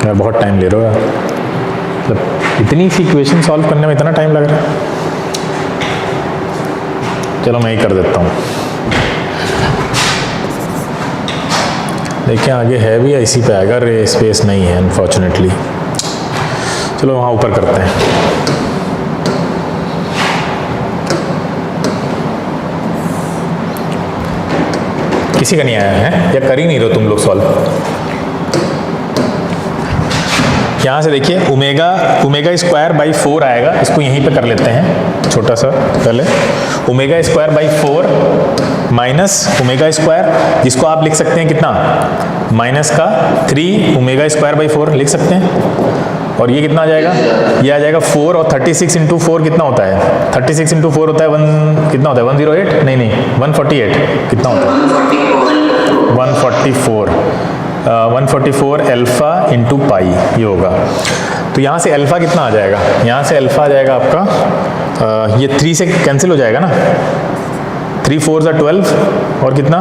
S1: यार बहुत टाइम ले रहे हो यार, मतलब इतनी सी इक्वेशन सॉल्व करने में इतना टाइम लग रहा है। चलो मैं ही कर देता हूँ। देखिए आगे है भी, इसी पे आएगा, रे स्पेस नहीं है अनफॉर्चुनेटली। चलो वहाँ ऊपर करते हैं। किसी का नहीं आया है या कर ही नहीं रहे तुम लोग सॉल्व? यहाँ से देखिए ओमेगा स्क्वायर बाई 4 आएगा, इसको यहीं पे कर लेते हैं छोटा सा पहले। Omega square by 4 minus omega square, जिसको आप लिख सकते हैं कितना, माइनस का 3 ओमेगा स्क्वायर बाई 4 लिख सकते हैं। और ये कितना आ जाएगा, ये आ जाएगा 4, और 36 इंटू 4 कितना होता है? 36 इंटू 4 होता है कितना होता है? 108 नहीं 148 कितना होता है? 144 अल्फा इंटू पाई ये होगा। तो यहाँ से अल्फा कितना आ जाएगा? यहाँ से अल्फा आ जाएगा आपका ये 3 से कैंसिल हो जाएगा ना, 3 4 12 और कितना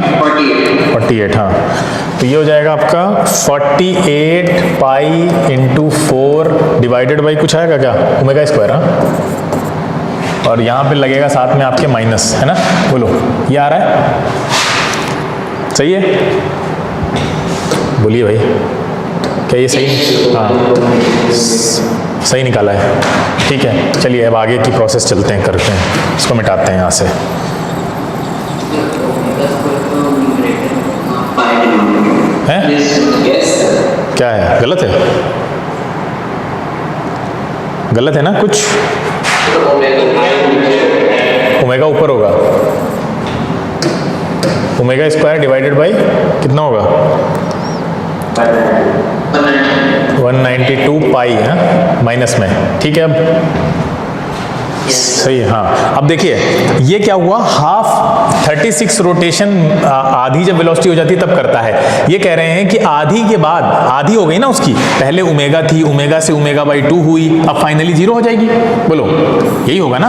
S1: 48। हाँ, तो ये हो जाएगा आपका 48 पाई इंटू 4 डिवाइडेड बाई कुछ आएगा क्या, ओमेगा स्क्वायर। हाँ, और यहाँ पे लगेगा साथ में आपके माइनस, है ना, बोलो ये आ रहा है? सही है, बोलिए भाई क्या ये सही? हाँ सही निकाला है। ठीक है, चलिए अब आगे की प्रोसेस चलते हैं, करते हैं, इसको मिटाते हैं यहाँ से। हैं? क्या है, गलत है? गलत है ना कुछ? ओमेगा ऊपर होगा, ओमेगा स्क्वायर डिवाइडेड बाई कितना होगा? 192 पाई है माइनस में। ठीक है, अब सही है। हाँ, अब देखिए ये क्या हुआ, हाफ 36 रोटेशन आधी जब वेलोसिटी हो जाती है तब करता है। ये कह रहे हैं कि आधी के बाद, आधी हो गई ना उसकी, पहले ओमेगा थी, ओमेगा से ओमेगा बाई 2 हुई, अब फाइनली 0 हो जाएगी। बोलो, यही होगा ना?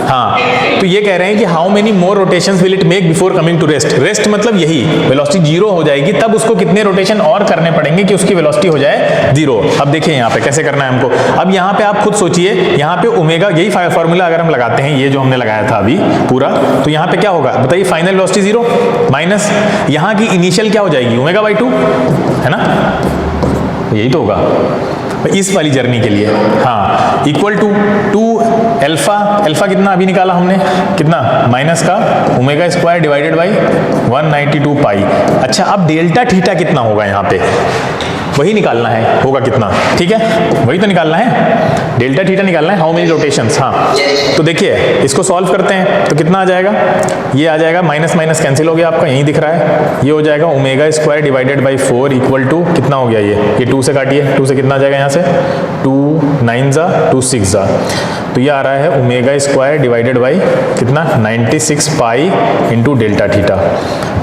S1: हाँ, तो ये कह रहे हैं कि how many more rotations will it make before coming to rest. Rest मतलब यही, वेलोसिटी 0 हो जाएगी तब उसको कितने रोटेशन और करने पड़ेंगे कि उसकी वेलोसिटी हो जाए 0। अब देखिए यहाँ पे कैसे करना है हमको। अब यहाँ पे आप खुद सोचिए, यहाँ पे ओमेगा, यही फॉर्मूला अगर हम लगाते हैं, ये जो हमने लगाया था अभी पूरा, तो यहाँ पे क्या होगा बताइए? फाइनल वेलोसिटी 0 माइनस यहाँ की इनिशियल क्या हो जाएगी? ओमेगा बाई 2, है ना? यही तो होगा इस वाली जर्नी के लिए। हाँ, इक्वल टू 2 अल्फा, अल्फा कितना अभी निकाला हमने, कितना? माइनस का ओमेगा स्क्वायर डिवाइडेड बाई 192 पाई। अच्छा, अब डेल्टा थीटा कितना होगा यहाँ पे, वही निकालना है, होगा कितना? ठीक है, वही तो निकालना है, डेल्टा थीटा निकालना है, हाउ मेनी रोटेशंस। हाँ, तो देखिए इसको सॉल्व करते हैं तो कितना आ जाएगा? ये आ जाएगा, माइनस माइनस कैंसिल हो गया आपका, यहीं दिख रहा है। ये हो जाएगा omega square divided by 4 equal to कितना हो गया? ये 2 से काटिए, 2 से कितना आ जाएगा यहाँ से? 2 9 जा 2 6 जा, तो ये आ रहा है ओमेगा स्क्वायर डिवाइडेड बाई कितना? 96 पाई इंटू डेल्टा थीटा।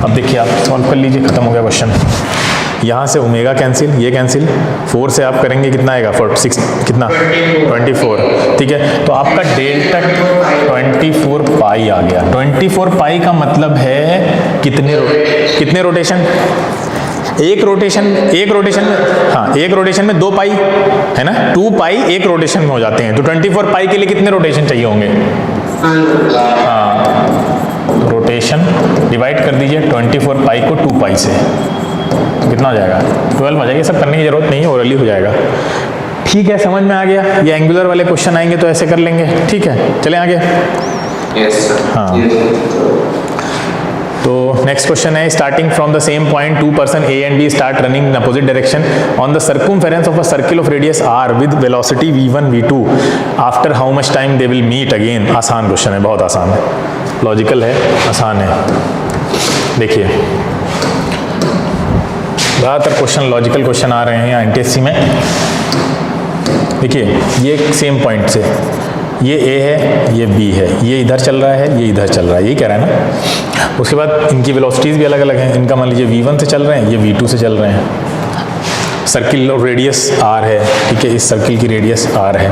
S1: अब देखिए आप सॉल्व कर लीजिए, खत्म हो गया क्वेश्चन। यहाँ से ओमेगा कैंसिल, ये कैंसिल, 4 से आप करेंगे कितना आएगा? 6 कितना? 24। ठीक है, तो आपका डेल्टा 24 पाई आ गया। 24 पाई का मतलब है कितने रोटेशन? एक रोटेशन में, हाँ, एक रोटेशन में 2 पाई है ना, 2 पाई एक रोटेशन में हो जाते हैं। तो 24 पाई के लिए कितने रोटेशन चाहिए होंगे? हाँ, रोटेशन डिवाइड कर दीजिए 24 पाई को 2 पाई से, कितना हो जाएगा? 12 आ जाएगा। सब करने की जरूरत नहीं है, ओरली हो जाएगा। ठीक है, समझ में आ गया। ये एंगुलर वाले क्वेश्चन आएंगे तो ऐसे कर लेंगे। ठीक है, चलें आगे। हाँ, तो नेक्स्ट क्वेश्चन है, starting from the same point 2 person A and B start running in opposite direction on the circumference of a circle of radius r with velocity v1 v2 after how much time they will meet again. आसान question है, बहुत आसान है, logical है, आसान है। देखिए ज़्यादातर क्वेश्चन लॉजिकल क्वेश्चन आ रहे हैं एनटीएससी में। देखिए ये सेम पॉइंट से, ये A है, ये B है, ये इधर चल रहा है, ये इधर चल रहा है, यही कह रहा है ना। उसके बाद इनकी वेलोसिटीज़ भी अलग अलग हैं। इनका मान लीजिए V1 से चल रहे हैं, ये V2 से चल रहे हैं। सर्किल रेडियस R है, ठीक है, इस सर्किल की रेडियस R है।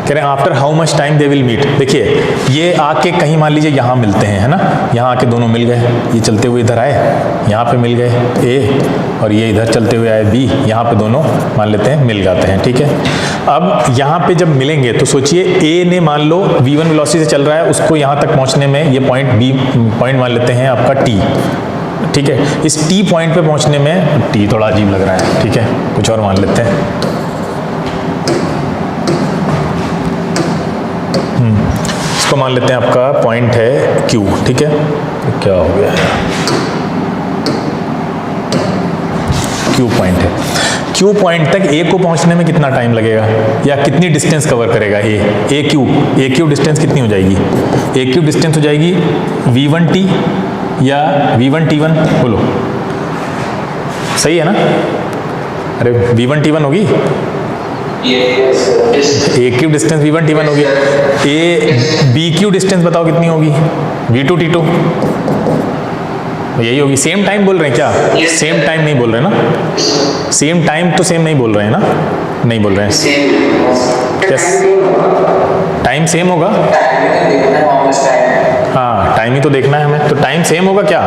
S1: कह रहे हैं after how much time they will meet. देखिए ये आके कहीं मान लीजिए यहाँ मिलते हैं, है ना, यहाँ आके दोनों मिल गए, ये चलते हुए इधर आए, यहाँ पे मिल गए A, और ये इधर चलते हुए आए B, यहाँ पे दोनों मान लेते हैं मिल जाते हैं। ठीक है, अब यहाँ पे जब मिलेंगे तो सोचिए A ने मान लो V1 वेलोसिटी से चल रहा है, उसको यहाँ तक पहुँचने में ये पॉइंट B पॉइंट मान लेते हैं आपका T। ठीक है, इस T पॉइंट पे पहुँचने में, T थोड़ा अजीब लग रहा है, ठीक है, कुछ और मान लेते हैं। इसको मान लेते हैं आपका पॉइंट है Q। ठीक है, तो क्या हो गया है, Q पॉइंट है। Q पॉइंट तक A को पहुंचने में कितना टाइम लगेगा, या कितनी डिस्टेंस कवर करेगा AQ डिस्टेंस कितनी हो जाएगी? AQ डिस्टेंस हो जाएगी V1T या V1T1, बोलो सही है ना? अरे V1T1 होगी, AQ डिस्टेंस V1T1 होगी। BQ डिस्टेंस बताओ कितनी होगी? V2T2, यही होगी। सेम टाइम बोल रहे हैं क्या? सेम टाइम नहीं बोल रहे ना, सेम टाइम तो सेम नहीं बोल रहे हैं ना, नहीं बोल रहे हैं। यस, टाइम सेम होगा। हाँ, टाइम ही तो देखना है हमें, तो टाइम सेम होगा क्या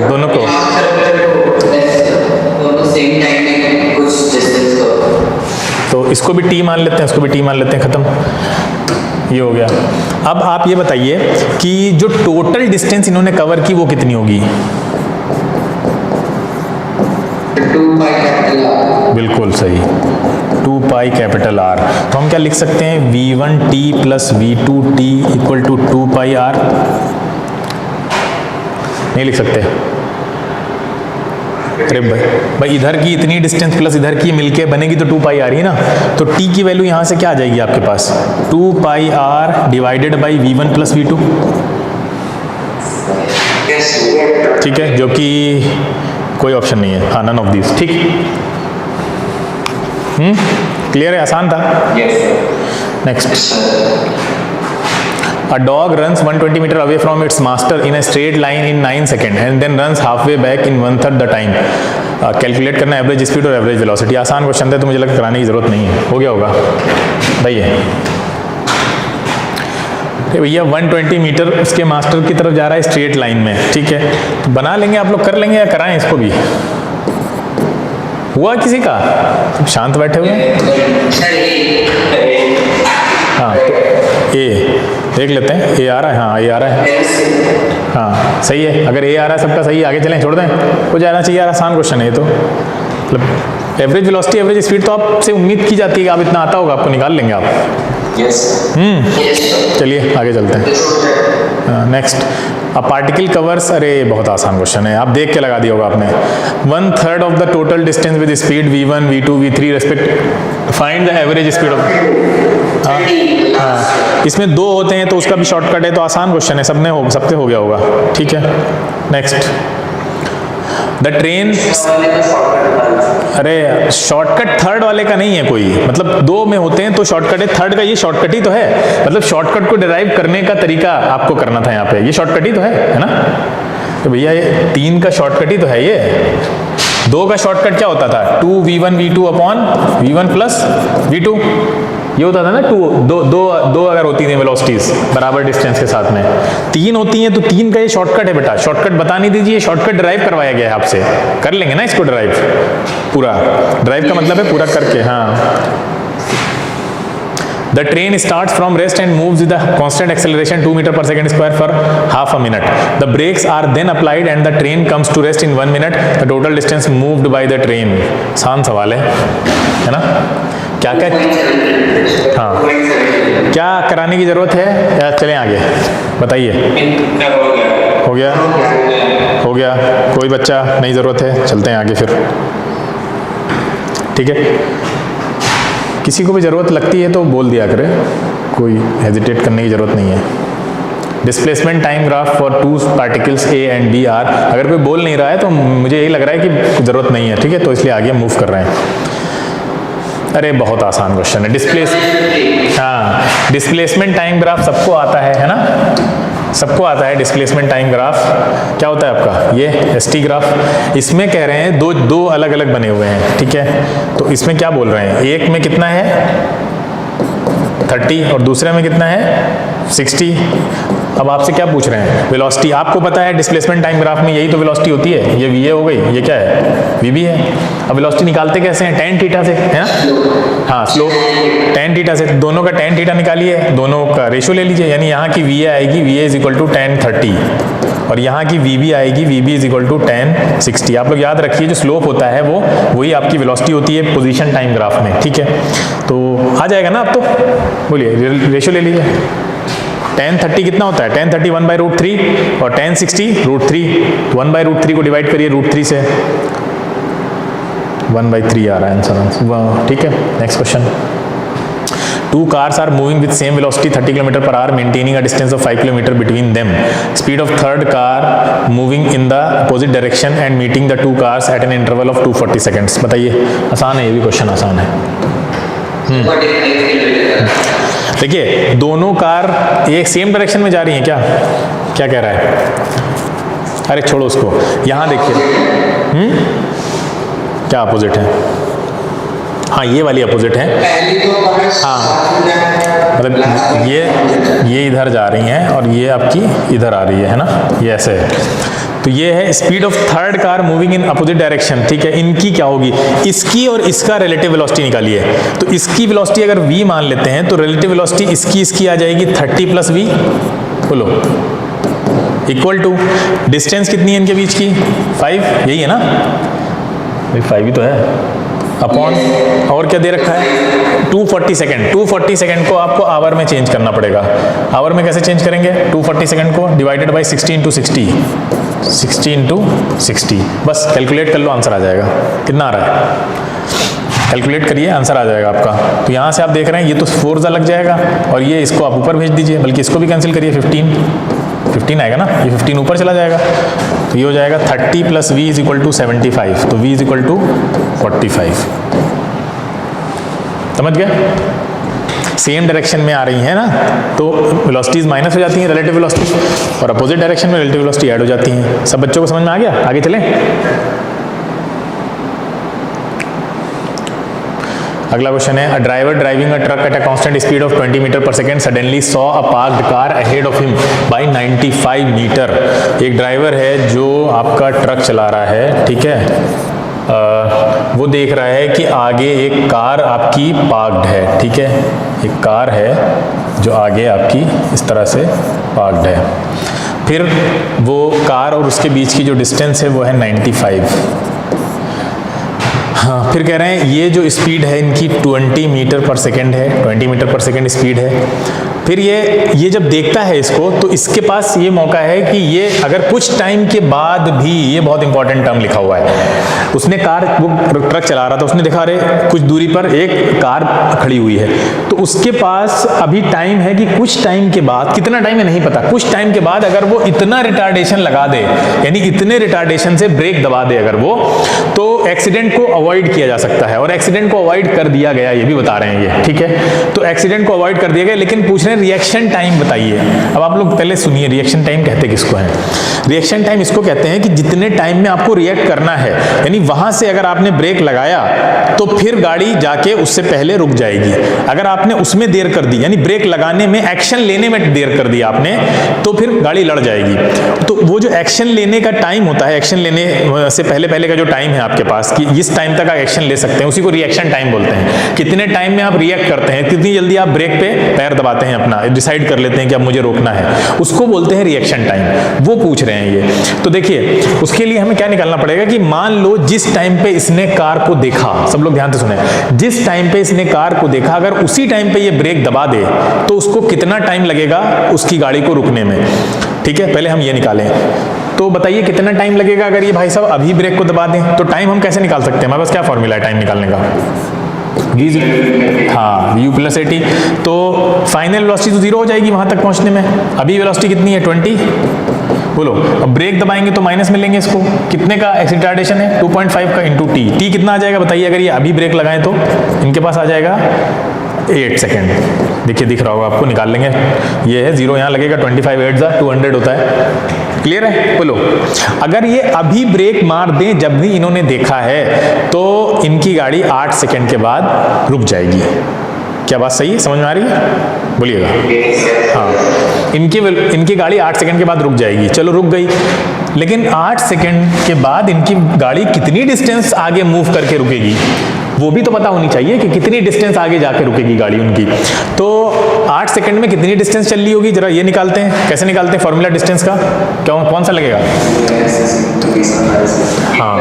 S1: दोनों को?
S2: सेम टाइम में कुछ डिस्टेंस को,
S1: तो इसको भी T मान लेते हैं, इसको भी T मान लेते हैं, खत्म, ये हो गया। अब आप ये बताइए कि जो टोटल डिस्टेंस इन्होंने कवर की वो कितनी होगी? बिल्कुल सही, 2 पाई कैपिटल R। तो हम क्या लिख सकते हैं, V1t plus V2t equal to 2 pi R। नहीं लिख सकते? अरे भाई इधर की इतनी डिस्टेंस प्लस इधर की मिलके बनेगी तो 2 पाई R ही ना। तो t की वैल्यू यहाँ से क्या आ जाएगी आपके पास, 2 pi R divided by V1 plus V2, ठीक है, जो कि कोई ऑप्शन नहीं है, हाँ नन ऑफ दिस, ठीक। क्लियर है, आसान था। Next, a dog runs 120 meter away from its master in a straight line in 9 seconds and then runs halfway back in 1/3 the time. Calculate करना एवरेज स्पीड और average velocity. आसान question था तो मुझे लगता कराने की जरूरत नहीं है, हो गया होगा भैया। भैया 120 मीटर उसके मास्टर की तरफ जा रहा है स्ट्रेट लाइन में, ठीक है, तो बना लेंगे, आप लोग कर लेंगे या कराएं इसको भी? हुआ किसी का? शांत बैठे हुए? हाँ तो ए देख लेते हैं, ए आ रहा है, हाँ ए आ रहा है, हाँ सही है। अगर ए आ रहा है सबका सही, आगे चलें, छोड़ दें, हो जाना चाहिए यार, आसान क्वेश्चन है ये तो। मतलब एवरेज वेलोसिटी एवरेज स्पीड तो आपसे उम्मीद की जाती है कि आप इतना आता होगा, आपको निकाल लेंगे आप। चलिए आगे चलते हैं। नेक्स्ट, अ पार्टिकल कवर्स, अरे बहुत आसान क्वेश्चन है, आप देख के लगा दिया होगा आपने। 1/3 of the total distance with speed v1 v2 v3 respect, find the average speed of. हाँ इसमें 2 होते हैं तो उसका भी शॉर्टकट है, तो आसान क्वेश्चन है, सबसे हो गया होगा, ठीक है। नेक्स्ट, द ट्रेन, अरे शॉर्टकट थर्ड वाले का नहीं है कोई, मतलब 2 में होते हैं तो शॉर्टकट है, थर्ड का ये शॉर्टकट ही तो है, मतलब शॉर्टकट को डिराइव करने का तरीका आपको करना था यहाँ पे, ये शॉर्टकट ही तो है ना। तो भैया ये 3 का शॉर्टकट ही तो है, ये 2 का शॉर्टकट क्या होता था, 2v1 v2 upon v1 plus v2, ये होता था ना। दो अगर होती थी वेलोसिटीज बराबर डिस्टेंस के साथ में, 3 होती हैं तो 3 का ये शॉर्टकट है बेटा। शॉर्टकट बता नहीं दीजिए, शॉर्टकट ड्राइव करवाया गया है आपसे, कर लेंगे ना इसको ड्राइव, पूरा ड्राइव का मतलब है पूरा करके। हाँ, The train starts from rest and moves with a constant acceleration 2 meter per second square for half a minute. The brakes are then applied and the train comes to rest in 1 minute. The total distance moved by the train. आसान सवाल है ना? क्या हाँ क्या कराने की जरूरत है या चलें आगे, बताइए। हो गया, कोई बच्चा नहीं जरूरत है, चलते हैं आगे फिर, ठीक है। किसी को भी ज़रूरत लगती है तो बोल दिया करें, कोई हेजिटेट करने की ज़रूरत नहीं है। Displacement time graph for 2 particles A and B are, अगर कोई बोल नहीं रहा है तो मुझे यही लग रहा है कि ज़रूरत नहीं है, ठीक है, तो इसलिए आगे मूव कर रहे हैं। अरे बहुत आसान क्वेश्चन है, डिस्प्लेसमेंट टाइम ग्राफ सबको आता है ना, सबको आता है। डिस्प्लेसमेंट टाइम ग्राफ क्या होता है आपका, ये एसटी ग्राफ। इसमें कह रहे हैं दो अलग अलग बने हुए हैं, ठीक है, तो इसमें क्या बोल रहे हैं, एक में कितना है 30 और दूसरे में कितना है 60। अब आपसे क्या पूछ रहे हैं, वेलोसिटी। आपको पता है डिस्प्लेसमेंट टाइम ग्राफ में यही तो वेलोसिटी होती है, ये वीए हो गई, ये क्या है वीबी है। अब वेलोसिटी निकालते कैसे हैं, tan थीटा से, है ना। हाँ स्लोप tan थीटा से, दोनों का tan थीटा निकालिए, दोनों का रेशियो ले लीजिए, यानी यहाँ की वीए आएगी VA is equal to tan 30 और यहाँ की वीबी आएगी VB is equal to tan 60। आप लोग याद रखिए जो स्लोप होता है वही आपकी वेलोसिटी होती है पोजीशन टाइम ग्राफ में, ठीक है। तो आ जाएगा ना, आप तो बोलिए रेशियो ले लीजिए। tan 30 कितना होता है, tan 30 1/√3 और tan 60 √3, तो 1/√3 को डिवाइड करिए √3 से, 1/3 आ रहा है आंसर, ठीक है। Next question, 2 cars are moving with same velocity 30 km/h maintaining a distance of 5 km between them. Speed of third car moving in the opposite direction and meeting the 2 cars at an interval of 240 seconds. बताइए, आसान है ये भी question, आसान है। देखिए दोनों car एक सेम डायरेक्शन में जा रही हैं, क्या कह रहा है, अरे छोड़ो उसको, यहाँ देखिए क्या अपोजिट है, हाँ ये वाली अपोजिट है, हाँ मतलब ये इधर जा रही हैं और ये आपकी इधर आ रही है ना, ये ऐसे है। तो ये है speed of third car moving in opposite direction, ठीक है। इनकी क्या होगी, इसकी और इसका रिलेटिव वेलोसिटी निकालिए। तो इसकी वेलोसिटी अगर v मान लेते हैं तो रिलेटिव वेलोसिटी इसकी आ जाएगी 30 + v, बोलो, इक्वल टू डिस्टेंस कितनी है इनके बीच की 5, यही है ना भाई, 5 ही तो है, अपॉन और क्या दे रखा है 240 सेकेंड। 240 सेकेंड को आपको आवर में चेंज करना पड़ेगा। आवर में कैसे चेंज करेंगे? 240 सेकेंड को डिवाइडेड बाई 60 इंटू 60, 60 इंटू 60, बस कैलकुलेट कर लो, आंसर आ जाएगा। कितना आ रहा है? कैलकुलेट करिए, आंसर आ जाएगा आपका। तो यहाँ से आप देख रहे हैं ये तो 4 लग जाएगा और ये इसको आप ऊपर भेज दीजिए, बल्कि इसको भी कैंसिल करिए, 15 आएगा ना, ये 15 ऊपर चला जाएगा। तो ये हो जाएगा 30 plus v is equal to 75, तो v इज इक्वल टू 45। समझ गए? सेम डायरेक्शन में आ रही है ना, तो वेलोसिटीज माइनस हो जाती हैं, रिलेटिव वेलोसिटी, और अपोजिट डायरेक्शन में रिलेटिव वेलोसिटी ऐड हो जाती हैं। सब बच्चों को समझ में आ गया? आगे चलें। अगला क्वेश्चन है, a driver driving a truck at a constant speed of 20 metre per second suddenly saw a parked car ahead of him by 95 metre. एक ड्राइवर है जो आपका ट्रक चला रहा है, ठीक है, वो देख रहा है कि आगे एक कार आपकी पार्क्ड है, ठीक है, एक कार है जो आगे आपकी इस तरह से पार्क्ड है। फिर वो कार और उसके बीच की जो डिस्टेंस है वो है 95। हाँ, फिर कह रहे हैं ये जो स्पीड है इनकी 20 मीटर पर सेकेंड है, 20 मीटर पर सेकेंड स्पीड है। फिर ये जब देखता है इसको, तो इसके पास ये मौका है कि ये अगर कुछ टाइम के बाद भी, ये बहुत इंपॉर्टेंट टर्म लिखा हुआ है, उसने वो ट्रक चला रहा था, उसने देखा अरे कुछ दूरी पर एक कार खड़ी हुई है, तो उसके पास अभी टाइम है कि कुछ टाइम के बाद, कितना टाइम है नहीं पता, कुछ टाइम के बाद अगर वो इतना रिटार्डेशन लगा दे, यानी इतने रिटार्डेशन से ब्रेक दबा दे अगर वो, तो एक्सीडेंट को अवॉइड किया जा सकता है। और एक्सीडेंट को अवॉइड कर दिया गया, ये भी बता रहे हैं ये, ठीक है। तो एक्सीडेंट को अवॉइड कर दिया गया, लेकिन पूछ रहे हैं रिएक्शन टाइम बताइए। अब आप लोग पहले सुनिए, रिएक्शन टाइम कहते किसको है? रिएक्शन टाइम इसको कहते हैं कि जितने टाइम में आपको रिएक्ट करना है, यानी वहां से अगर आपने ब्रेक लगाया तो फिर गाड़ी जाके उससे पहले रुक जाएगी। अगर आपने उसमें देर कर दी, यानी ब्रेक लगाने में, एक्शन लेने में देर कर दिया आपने, तो फिर गाड़ी लड़ जाएगी। तो वो जो एक्शन लेने का टाइम होता है, एक्शन लेने से पहले पहले का जो टाइम है आपके पास कि इस टाइम तक आप एक्शन ले सकते हैं, उसी को रिएक्शन टाइम बोलते हैं। कितने टाइम में आप रिएक्ट करते हैं, कितनी जल्दी आप ब्रेक पे पैर दबाते हैं, अपना डिसाइड कर लेते हैं कि अब मुझे रोकना है, उसको बोलते हैं रिएक्शन टाइम। वो पूछ रहे हैं ये। तो देखिए उसके लिए हमें क्या निकालना पड़ेगा कि मान लो जिस टाइम पे इसने कार को देखा, सब लोग ध्यान से सुने, जिस टाइम पे इसने कार को देखा अगर उसी टाइम पे ये ब्रेक दबा दे तो उसको कितना टाइम लगेगा उसकी गाड़ी को रुकने में, ठीक है। पहले हम ये निकालें, तो बताइए कितना टाइम लगेगा अगर ये भाई साहब अभी ब्रेक को दबा दें। तो टाइम हम कैसे निकाल सकते हैं? हमारे पास क्या फॉर्मूला है टाइम निकालने का? हाँ, u प्लस 80। तो फाइनल वेलोसिटी तो 0 हो जाएगी वहां तक पहुंचने में। अभी वेलोसिटी कितनी है? 20। बोलो, अब ब्रेक दबाएंगे तो माइनस मिलेंगे इसको। कितने का रिटार्डेशन है? 2.5 का इंटू टी। टी कितना आ जाएगा बताइए? अगर ये अभी ब्रेक लगाएं तो इनके पास आ जाएगा 8 सेकेंड। देखिए दिख रहा होगा आपको, निकाल लेंगे। ये है 0 यहाँ लगेगा, 25 8 200 होता है। क्लियर है? बोलो, अगर ये अभी ब्रेक मार दें जब भी इन्होंने देखा है तो इनकी गाड़ी 8 सेकेंड के बाद रुक जाएगी। क्या बात सही है? समझ में आ रही है? बोलिएगा। हाँ, इनकी गाड़ी 8 सेकेंड के बाद रुक जाएगी। चलो रुक गई, लेकिन 8 सेकेंड के बाद इनकी गाड़ी कितनी डिस्टेंस आगे मूव करके रुकेगी वो भी तो पता होनी चाहिए कि कितनी डिस्टेंस आगे जाके रुकेगी गाड़ी उनकी। तो 8 सेकंड में कितनी डिस्टेंस चल रही होगी, जरा ये निकालते हैं। कैसे निकालते हैं फॉर्मूला डिस्टेंस का? कौन सा लगेगा? हाँ,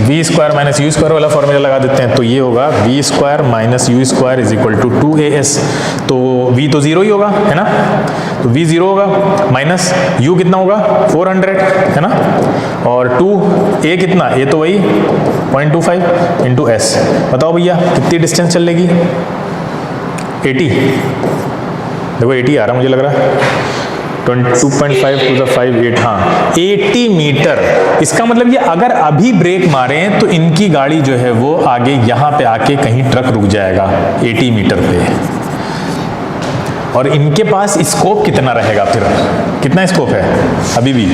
S1: v square minus u square वाला फॉर्मूला लगा देते हैं। तो ये होगा v square minus u square is equal to 2as। तो v तो 0 ही होगा, है ना? तो v 0 होगा, माइनस u कितना होगा? 400, है ना? और 2a कितना? a तो वही 0.25 इंटू एस। बताओ भैया कितनी डिस्टेंस चलेगी? 80। देखो 80 आ रहा मुझे लग रहा है। 2.5 टू द 5 8, हाँ 80 मीटर। इसका मतलब ये अगर अभी ब्रेक मारें तो इनकी गाड़ी जो है वो आगे यहाँ पे आके कहीं ट्रक रुक जाएगा 80 मीटर पे। और इनके पास स्कोप कितना रहेगा फिर? कितना स्कोप है अभी भी?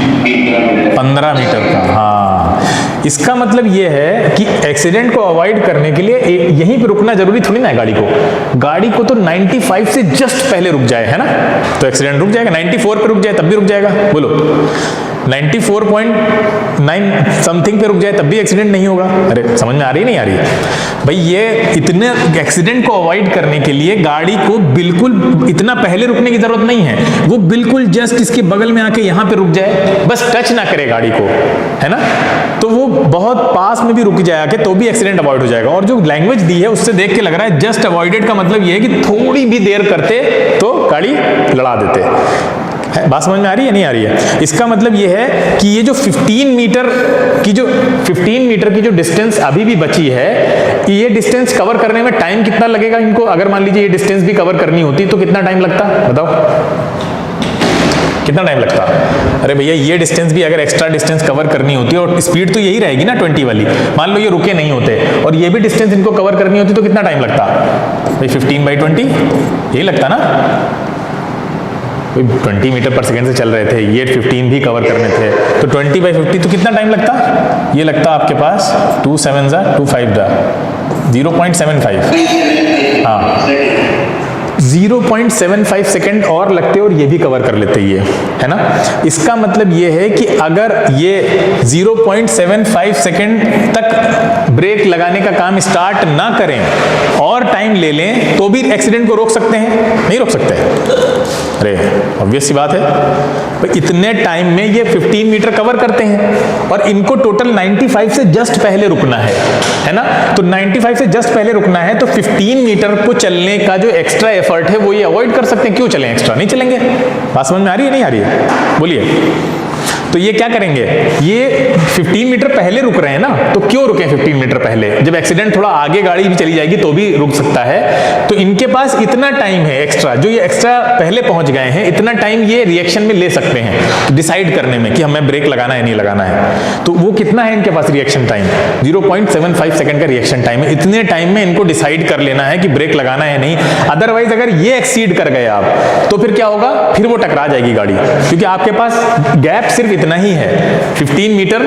S1: 15 मीटर का। हाँ, इसका मतलब ये है कि एक्सीडेंट को अवॉइड करने के लिए यहीं पे रुकना जरूरी थोड़ी ना है गाड़ी को। गाड़ी को तो 95 से जस्ट पहले रुक जाए, है ना, तो एक्सीडेंट रुक जाएगा। 94 पे रुक जाए तब भी रुक जाएगा। बोलो, 94.9 समथिंग पे रुक जाए तब भी एक्सीडेंट नहीं होगा। अरे समझ में आ रही नहीं आ रही भाई? ये इतने एक्सीडेंट को अवॉइड करने के लिए गाड़ी को बिल्कुल इतना पहले रुकने की जरूरत नहीं है, वो बिल्कुल जस्ट इसके बगल में आके यहाँ पे रुक जाए, बस टच ना करे गाड़ी को, है ना, तो वो बहुत पास में भी रुक जाएगा तो भी एक्सीडेंट अवॉइड हो जाएगा। और जो लैंग्वेज दी है उससे देख के लग रहा है जस्ट अवॉइडेड का मतलब ये है कि थोड़ी भी देर करते तो गाड़ी लड़ा देते। बात समझ में आ रही है नहीं आ रही है? इसका मतलब ये है कि ये जो 15 मीटर की जो डिस्टेंस अभी भी बची है, ये डिस्टेंस कवर करने में टाइम कितना लगेगा इनको? अगर मान लीजिए ये डिस्टेंस भी कवर करनी होती तो कितना टाइम लगता, बताओ कितना टाइम लगता? अरे भैया ये डिस्टेंस भी अगर एक्स्ट्रा डिस्टेंस कवर करनी होती और स्पीड तो यही रहेगी ना 20 वाली, मान लो ये रुके नहीं होते और ये भी डिस्टेंस इनको कवर करनी होती तो कितना टाइम लगता भाई? 15/20 यही लगता ना? 20 मीटर पर सेकेंड से चल रहे थे, ये 15 भी कवर करने थे, तो 20/50 तो कितना टाइम लगता? ये लगता आपके पास 2 7 2 5 0.75, हाँ 0.75 सेकेंड और लगते और ये भी कवर कर लेते ये, है ना। इसका मतलब ये है कि अगर ये 0.75 सेकेंड तक ब्रेक लगाने का काम स्टार्ट ना करें और टाइम ले लें तो भी एक्सीडेंट को रोक सकते हैं? नहीं रोक सकते। अरे ऑब्वियस सी बात है, इतने टाइम में ये 15 मीटर कवर करते हैं और इनको टोटल 95 से जस्ट पहले रुकना है ना, तो 95 से जस्ट पहले रुकना है तो 15 मीटर को चलने का जो एक्स्ट्रा एफर्ट है वो ये अवॉइड कर सकते हैं। क्यों चलें एक्स्ट्रा? नहीं चलेंगे। बात समझ में आ रही है नहीं आ रही है? बोलिए। तो ये क्या करेंगे, ये 15 मीटर पहले रुक रहे हैं ना, तो क्यों रुके 15 मीटर पहले? जब एक्सीडेंट थोड़ा आगे गाड़ी भी चली जाएगी तो भी रुक सकता है, तो इनके पास इतना टाइम है एक्स्ट्रा, जो ये एक्स्ट्रा पहले पहुंच गए हैं, इतना टाइम ये रिएक्शन में ले सकते हैं डिसाइड करने में कि हमें ब्रेक लगाना है नहीं लगाना है। तो वो कितना है इनके पास रिएक्शन टाइम? 0.75 सेकंड का रिएक्शन टाइम है। इतने टाइम में इनको डिसाइड कर लेना है कि ब्रेक लगाना है नहीं, अदरवाइज अगर ये एक्सीड कर गए आप तो फिर क्या होगा, फिर वो टकरा जाएगी गाड़ी, क्योंकि आपके पास गैप सिर्फ इतना ही है, 15 मीटर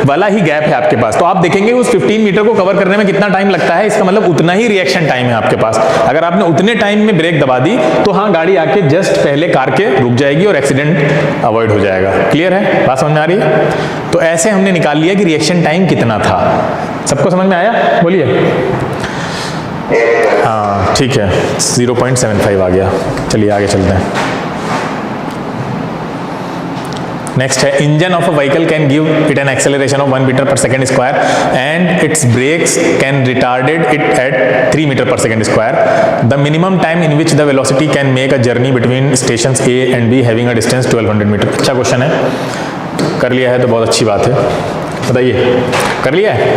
S1: वाला ही गैप है आपके पास। तो आप देखेंगे उस 15 मीटर को कवर करने में कितना टाइम लगता है, इसका मतलब उतना ही रिएक्शन टाइम है आपके पास। अगर आपने उतने टाइम में ब्रेक दबा दी तो हाँ गाड़ी आके जस्ट पहले कार के रुक जाएगी और एक्सीडेंट अवॉइड हो जाएगा। क्लियर है? बात समझ में आ रही है? तो ऐसे हमने निकाल लिया कि रिएक्शन टाइम कितना था। सबको समझ में आया? बोलिए। हाँ ठीक है, 0.75 आ गया। चलिए आगे चलते हैं। नेक्स्ट है, engine of a vehicle can give it an acceleration of 1 metre per second square and its brakes can retarded it at 3 metre per second square. The minimum time in which the velocity can make a journey between station A and B having a distance 1200 metre. अच्छा question है, कर लिया है तो बहुत अच्छी बात है। बताइए, कर लिया है?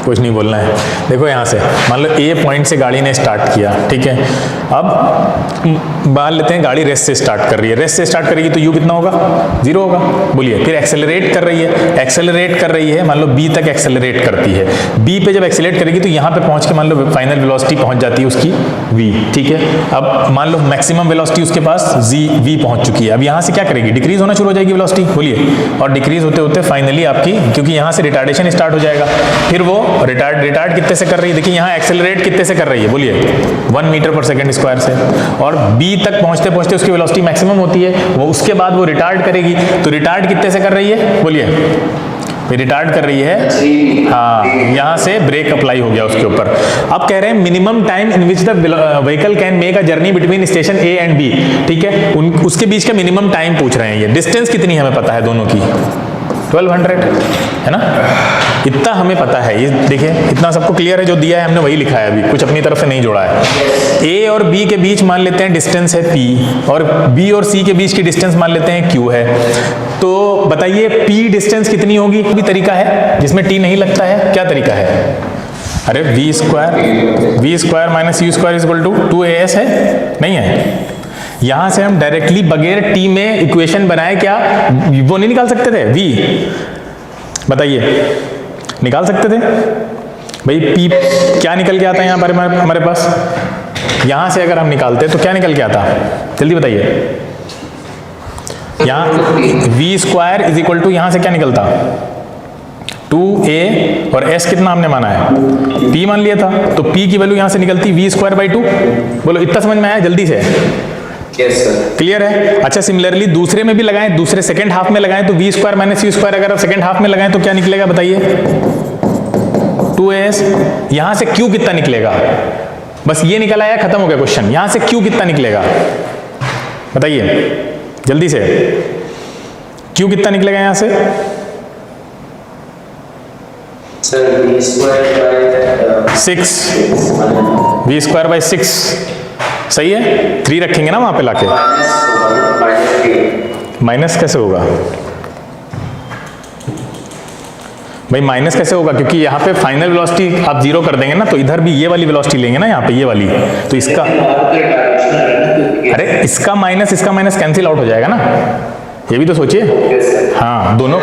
S1: कुछ नहीं बोलना है। देखो यहाँ से मान लो ए पॉइंट से गाड़ी ने स्टार्ट किया, ठीक है। अब मान लेते हैं गाड़ी रेस्ट से स्टार्ट कर रही है, रेस्ट से स्टार्ट करेगी तो यू कितना होगा? 0 होगा। बोलिए। फिर एक्सेलरेट कर रही है, एक्सेलरेट कर रही है, मान लो बी तक एक्सेलरेट करती है। बी पे जब एक्सेलरेट करेगी तो यहाँ पे पहुँच के मान लो फाइनल वेलोसिटी पहुँच जाती है उसकी v, ठीक है। अब मान लो मैक्सिमम वेलोसिटी उसके पास v पहुँच चुकी है। अब यहाँ से क्या करेगी? डिक्रीज होना शुरू हो जाएगी वेलोसिटी। बोलिए। और डिक्रीज होते होते फाइनली आपकी, क्योंकि यहाँ से रिटार्डेशन स्टार्ट हो जाएगा, फिर वो रिटार्ड कितने से कर रही है? देखिए यहाँ एक्सेलरेट कितने से कर रही है? बोलिए। 1 मीटर पर सेकेंड स्क्वायर से। और बी तक पहुंचते पहुंचते उसकी वेलोसिटी मैक्सिमम होती है, वो उसके बाद वो रिटार्ड करेगी, तो रिटार्ड कितने से कर रही है? बोलिए। रिटार्ड कर रही है, हाँ, यहाँ से ब्रेक अप्लाई हो गया उसके ऊपर। अब कह रहे हैं minimum time in which the vehicle can make a journey between station A and B, ठीक है। उसके बीच का मिनिमम टाइम पूछ रहे हैं। ये डिस्टेंस कितनी हमें पता है दोनों की? 1200, है ना, इतना हमें पता है। ये देखिए इतना सबको क्लियर है, जो दिया है हमने वही लिखा है, अभी कुछ अपनी तरफ से नहीं जोड़ा है। ए और बी के बीच मान लेते हैं डिस्टेंस है p, और बी और सी के बीच की डिस्टेंस मान लेते हैं q है। तो बताइए p डिस्टेंस कितनी होगी? भी तरीका है जिसमें t नहीं लगता है। क्या तरीका है? अरे v square minus u square is equal to 2as है, नहीं है? यहां से हम डायरेक्टली बगैर t में इक्वेशन बनाए क्या वो नहीं निकाल सकते थे? v बताइए, निकाल सकते थे भाई? p क्या निकल के आता है यहाँ पर हमारे पास? यहां से अगर हम निकालते तो क्या निकल के आता? जल्दी बताइए। यहाँ v square is equal to, यहां से क्या निकलता? 2a और s कितना हमने माना है? p मान लिया था, तो p की वैल्यू यहां से निकलती v स्क्वायर बाई 2। बोलो, इतना समझ में आया? जल्दी से
S2: Yes, sir.
S1: क्लियर है? अच्छा, सिमिलरली दूसरे में भी लगाएं, दूसरे सेकंड हाफ में लगाएं तो v square minus u square अगर आप सेकंड हाफ में लगाएं तो क्या निकलेगा बताइए? 2as। यहां से q कितना निकलेगा? बस ये निकल आया, खत्म हो गया क्वेश्चन। यहां से q कितना निकलेगा बताइए जल्दी से। q कितना निकलेगा यहां से?
S2: Sir, v square by
S1: 6, v square by 6, सही है। 3 रखेंगे ना वहां पे लाके। माइनस कैसे होगा भाई? माइनस कैसे होगा? क्योंकि यहाँ पे फाइनल वेलोसिटी आप 0 कर देंगे ना, तो इधर भी ये वाली वेलोसिटी लेंगे ना, यहाँ पे ये वाली, तो इसका, अरे इसका माइनस कैंसिल आउट हो जाएगा ना, ये भी तो सोचिए। हाँ, दोनों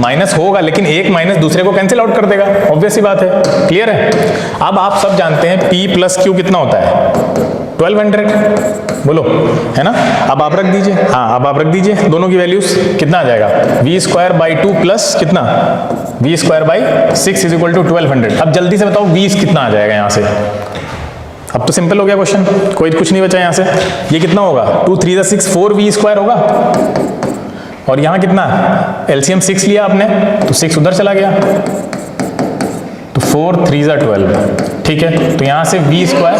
S1: माइनस होगा, लेकिन एक माइनस दूसरे को कैंसिल आउट कर देगा, ऑब्वियस सी बात है। क्लियर है? अब आप सब जानते हैं P प्लस Q कितना होता है? 1200, बोलो, है ना? अब आप रख दीजिए, हाँ अब आप रख दीजिए दोनों की वैल्यूज, कितना आ जाएगा? v स्क्वायर बाई 2 प्लस कितना? v square by 6 is equal to 1200। अब जल्दी से बताओ 20 कितना आ जाएगा यहाँ से? अब तो सिंपल हो गया क्वेश्चन, कोई कुछ नहीं बचा यहाँ से। ये कितना होगा? 2 3 6 4v स्क्वायर होगा, और यहाँ कितना? एलसीएम 6 लिया आपने तो 6 उधर चला गया, तो 4 3 12। ठीक है, तो यहाँ से v स्क्वायर,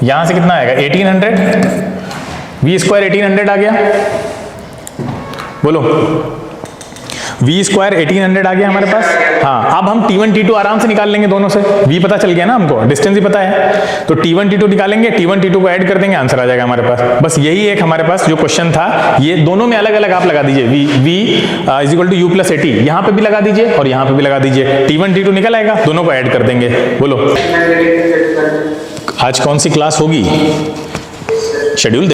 S1: यहाँ से कितना आएगा? 1800। v स्क्वायर 1800 आ गया, बोलो। v स्क्वायर 1800 आ गया हमारे पास। हाँ, अब हम T1 T2 आराम से निकाल लेंगे दोनों से। v पता चल गया ना हमको, डिस्टेंस भी पता है, तो T1 T2 निकालेंगे, T1 T2 को ऐड कर देंगे, आंसर आ जाएगा हमारे पास। बस यही एक हमारे पास जो क्वेश्चन था, ये दोनों में अलग अलग आप लगा दीजिए, v is equal to u plus 80, यहाँ पे भी लगा दीजिए और यहाँ पे भी लगा दीजिए। T1 T2 निकल आएगा, दोनों को ऐड कर देंगे। बोलो, आज कौन सी क्लास होगी? शेड्यूल